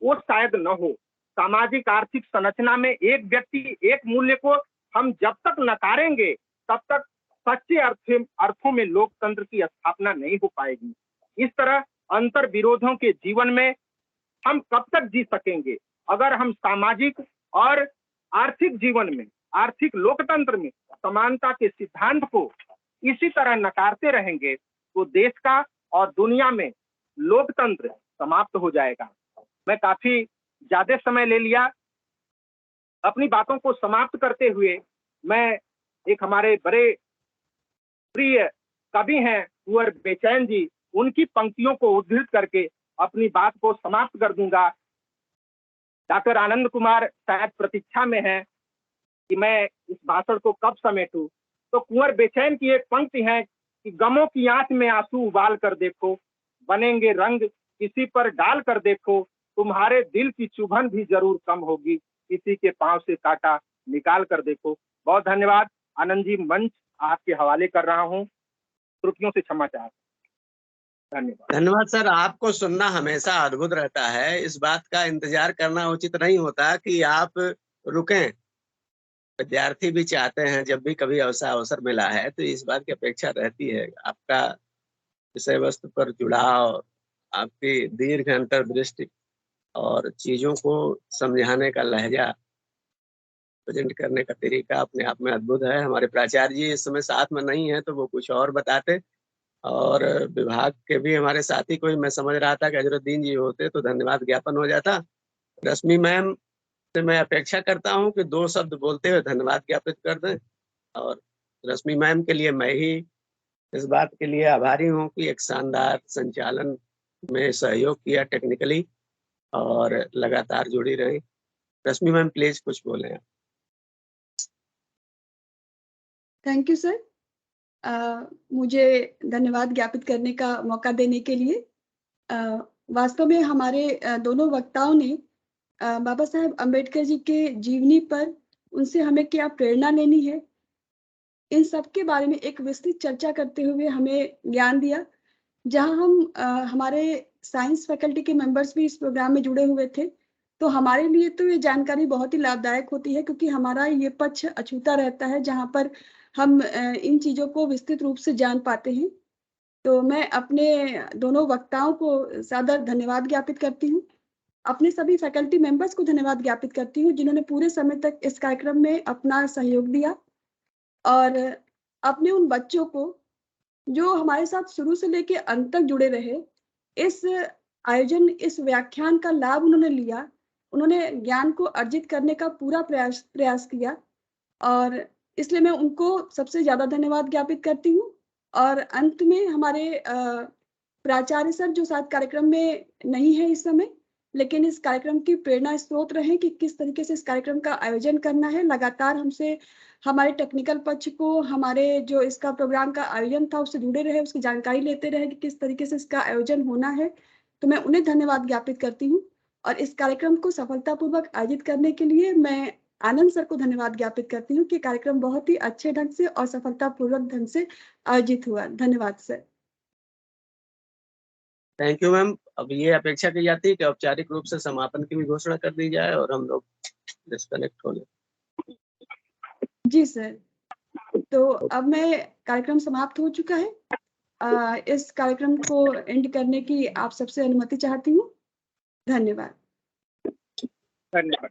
वो शायद न हो। सामाजिक आर्थिक संरचना में एक व्यक्ति एक मूल्य को हम जब तक नकारेंगे तब तक सच्चे अर्थों में लोकतंत्र की स्थापना नहीं हो पाएगी। इस तरह अंतर विरोधों के जीवन में हम कब तक जी सकेंगे? अगर हम सामाजिक और आर्थिक जीवन में, आर्थिक लोकतंत्र में समानता के सिद्धांत को इसी तरह नकारते रहेंगे तो देश का और दुनिया में लोकतंत्र समाप्त हो जाएगा। मैं काफी ज्यादा समय ले लिया। अपनी बातों को समाप्त करते हुए मैं एक हमारे बड़े प्रिय कवि हैं कुंवर बेचैन जी, उनकी पंक्तियों को उद्धृत करके अपनी बात को समाप्त कर दूंगा। डॉक्टर आनंद कुमार शायद प्रतीक्षा में हैं कि मैं इस भाषण को कब समेटूं, तो कुंवर बेचैन की एक पंक्ति है कि गमों की आंख में आंसू उबाल कर देखो, बनेंगे रंग किसी पर डाल कर देखो, तुम्हारे दिल की चुभन भी जरूर कम होगी, किसी के पांव से कांटा निकाल कर देखो। बहुत धन्यवाद। आनंद जी, मंच आपके हवाले कर रहा हूं, त्रुटियों से क्षमा चाहता हूं। धन्यवाद। धन्यवाद सर। आपको सुनना हमेशा अद्भुत रहता है। इस बात का इंतजार करना उचित नहीं होता कि आप रुकें। विद्यार्थी भी चाहते हैं, जब भी कभी अवसर मिला है तो इस बात की अपेक्षा रहती है। आपका विषय वस्तु पर जुड़ाव, आपकी दीर्घ अंतर्दृष्टि और चीजों को समझाने का लहजा, प्रेजेंट करने का तरीका अपने आप में अद्भुत है। हमारे प्राचार्य जी इस समय साथ में नहीं है तो वो कुछ और बताते, और विभाग के भी हमारे साथी कोई, मैं समझ रहा था कि अजरुद्दीन जी होते तो धन्यवाद ज्ञापन हो जाता। रश्मि मैम से मैं अपेक्षा करता हूं कि 2 शब्द बोलते हुए धन्यवाद ज्ञापित कर दें, और रश्मि मैम के लिए मैं ही इस बात के लिए आभारी हूं कि एक शानदार संचालन में सहयोग किया टेक्निकली और लगातार जुड़ी रही। रश्मि मैम प्लीज कुछ बोलें। थैंक यू सर, मुझे धन्यवाद ज्ञापित करने का मौका देने के लिए। वास्तव में हमारे दोनों वक्ताओं ने बाबा साहेब अम्बेडकर जी के जीवनी पर उनसे हमें क्या प्रेरणा लेनी है, इन सब के बारे में एक विस्तृत चर्चा करते हुए हमें ज्ञान दिया, जहां हम हमारे साइंस फैकल्टी के मेंबर्स भी इस प्रोग्राम में जुड़े हुए थे। तो हमारे लिए तो ये जानकारी बहुत ही लाभदायक होती है, क्योंकि हमारा ये पक्ष अछूता रहता है जहां पर हम इन चीज़ों को विस्तृत रूप से जान पाते हैं। तो मैं अपने दोनों वक्ताओं को सादर धन्यवाद ज्ञापित करती हूँ। अपने सभी फैकल्टी मेंबर्स को धन्यवाद ज्ञापित करती हूँ, जिन्होंने पूरे समय तक इस कार्यक्रम में अपना सहयोग दिया, और अपने उन बच्चों को जो हमारे साथ शुरू से लेके अंत तक जुड़े रहे, इस आयोजन, इस व्याख्यान का लाभ उन्होंने लिया, उन्होंने ज्ञान को अर्जित करने का पूरा प्रयास किया, और इसलिए मैं उनको सबसे ज़्यादा धन्यवाद ज्ञापित करती हूँ। और अंत में हमारे प्राचार्य सर, जो साथ कार्यक्रम में नहीं है इस समय, लेकिन इस कार्यक्रम की प्रेरणा स्रोत रहे कि किस तरीके से इस कार्यक्रम का आयोजन करना है, लगातार हमसे हमारे टेक्निकल पक्ष को, हमारे जो इसका प्रोग्राम का आयोजन था उससे जुड़े रहे, उसकी जानकारी लेते रहे कि किस तरीके से इसका आयोजन होना है। तो मैं उन्हें धन्यवाद ज्ञापित करती हूँ, और इस कार्यक्रम को सफलतापूर्वक आयोजित करने के लिए मैं आनंद सर को धन्यवाद ज्ञापित करती हूँ कि कार्यक्रम बहुत ही अच्छे ढंग से और सफलतापूर्वक ढंग से आयोजित हुआ। धन्यवाद सर। Thank you ma'am. अब ये अपेक्षा की जाती है कि औपचारिक रूप से समापन की भी घोषणा कर दी जाए और हम लोग डिस्कनेक्ट हो लें। जी सर। तो अब मैं, कार्यक्रम समाप्त हो चुका है। इस कार्यक्रम को एंड करने की आप सबसे अनुमति चाहती हूँ। धन्यवाद। धन्यवाद।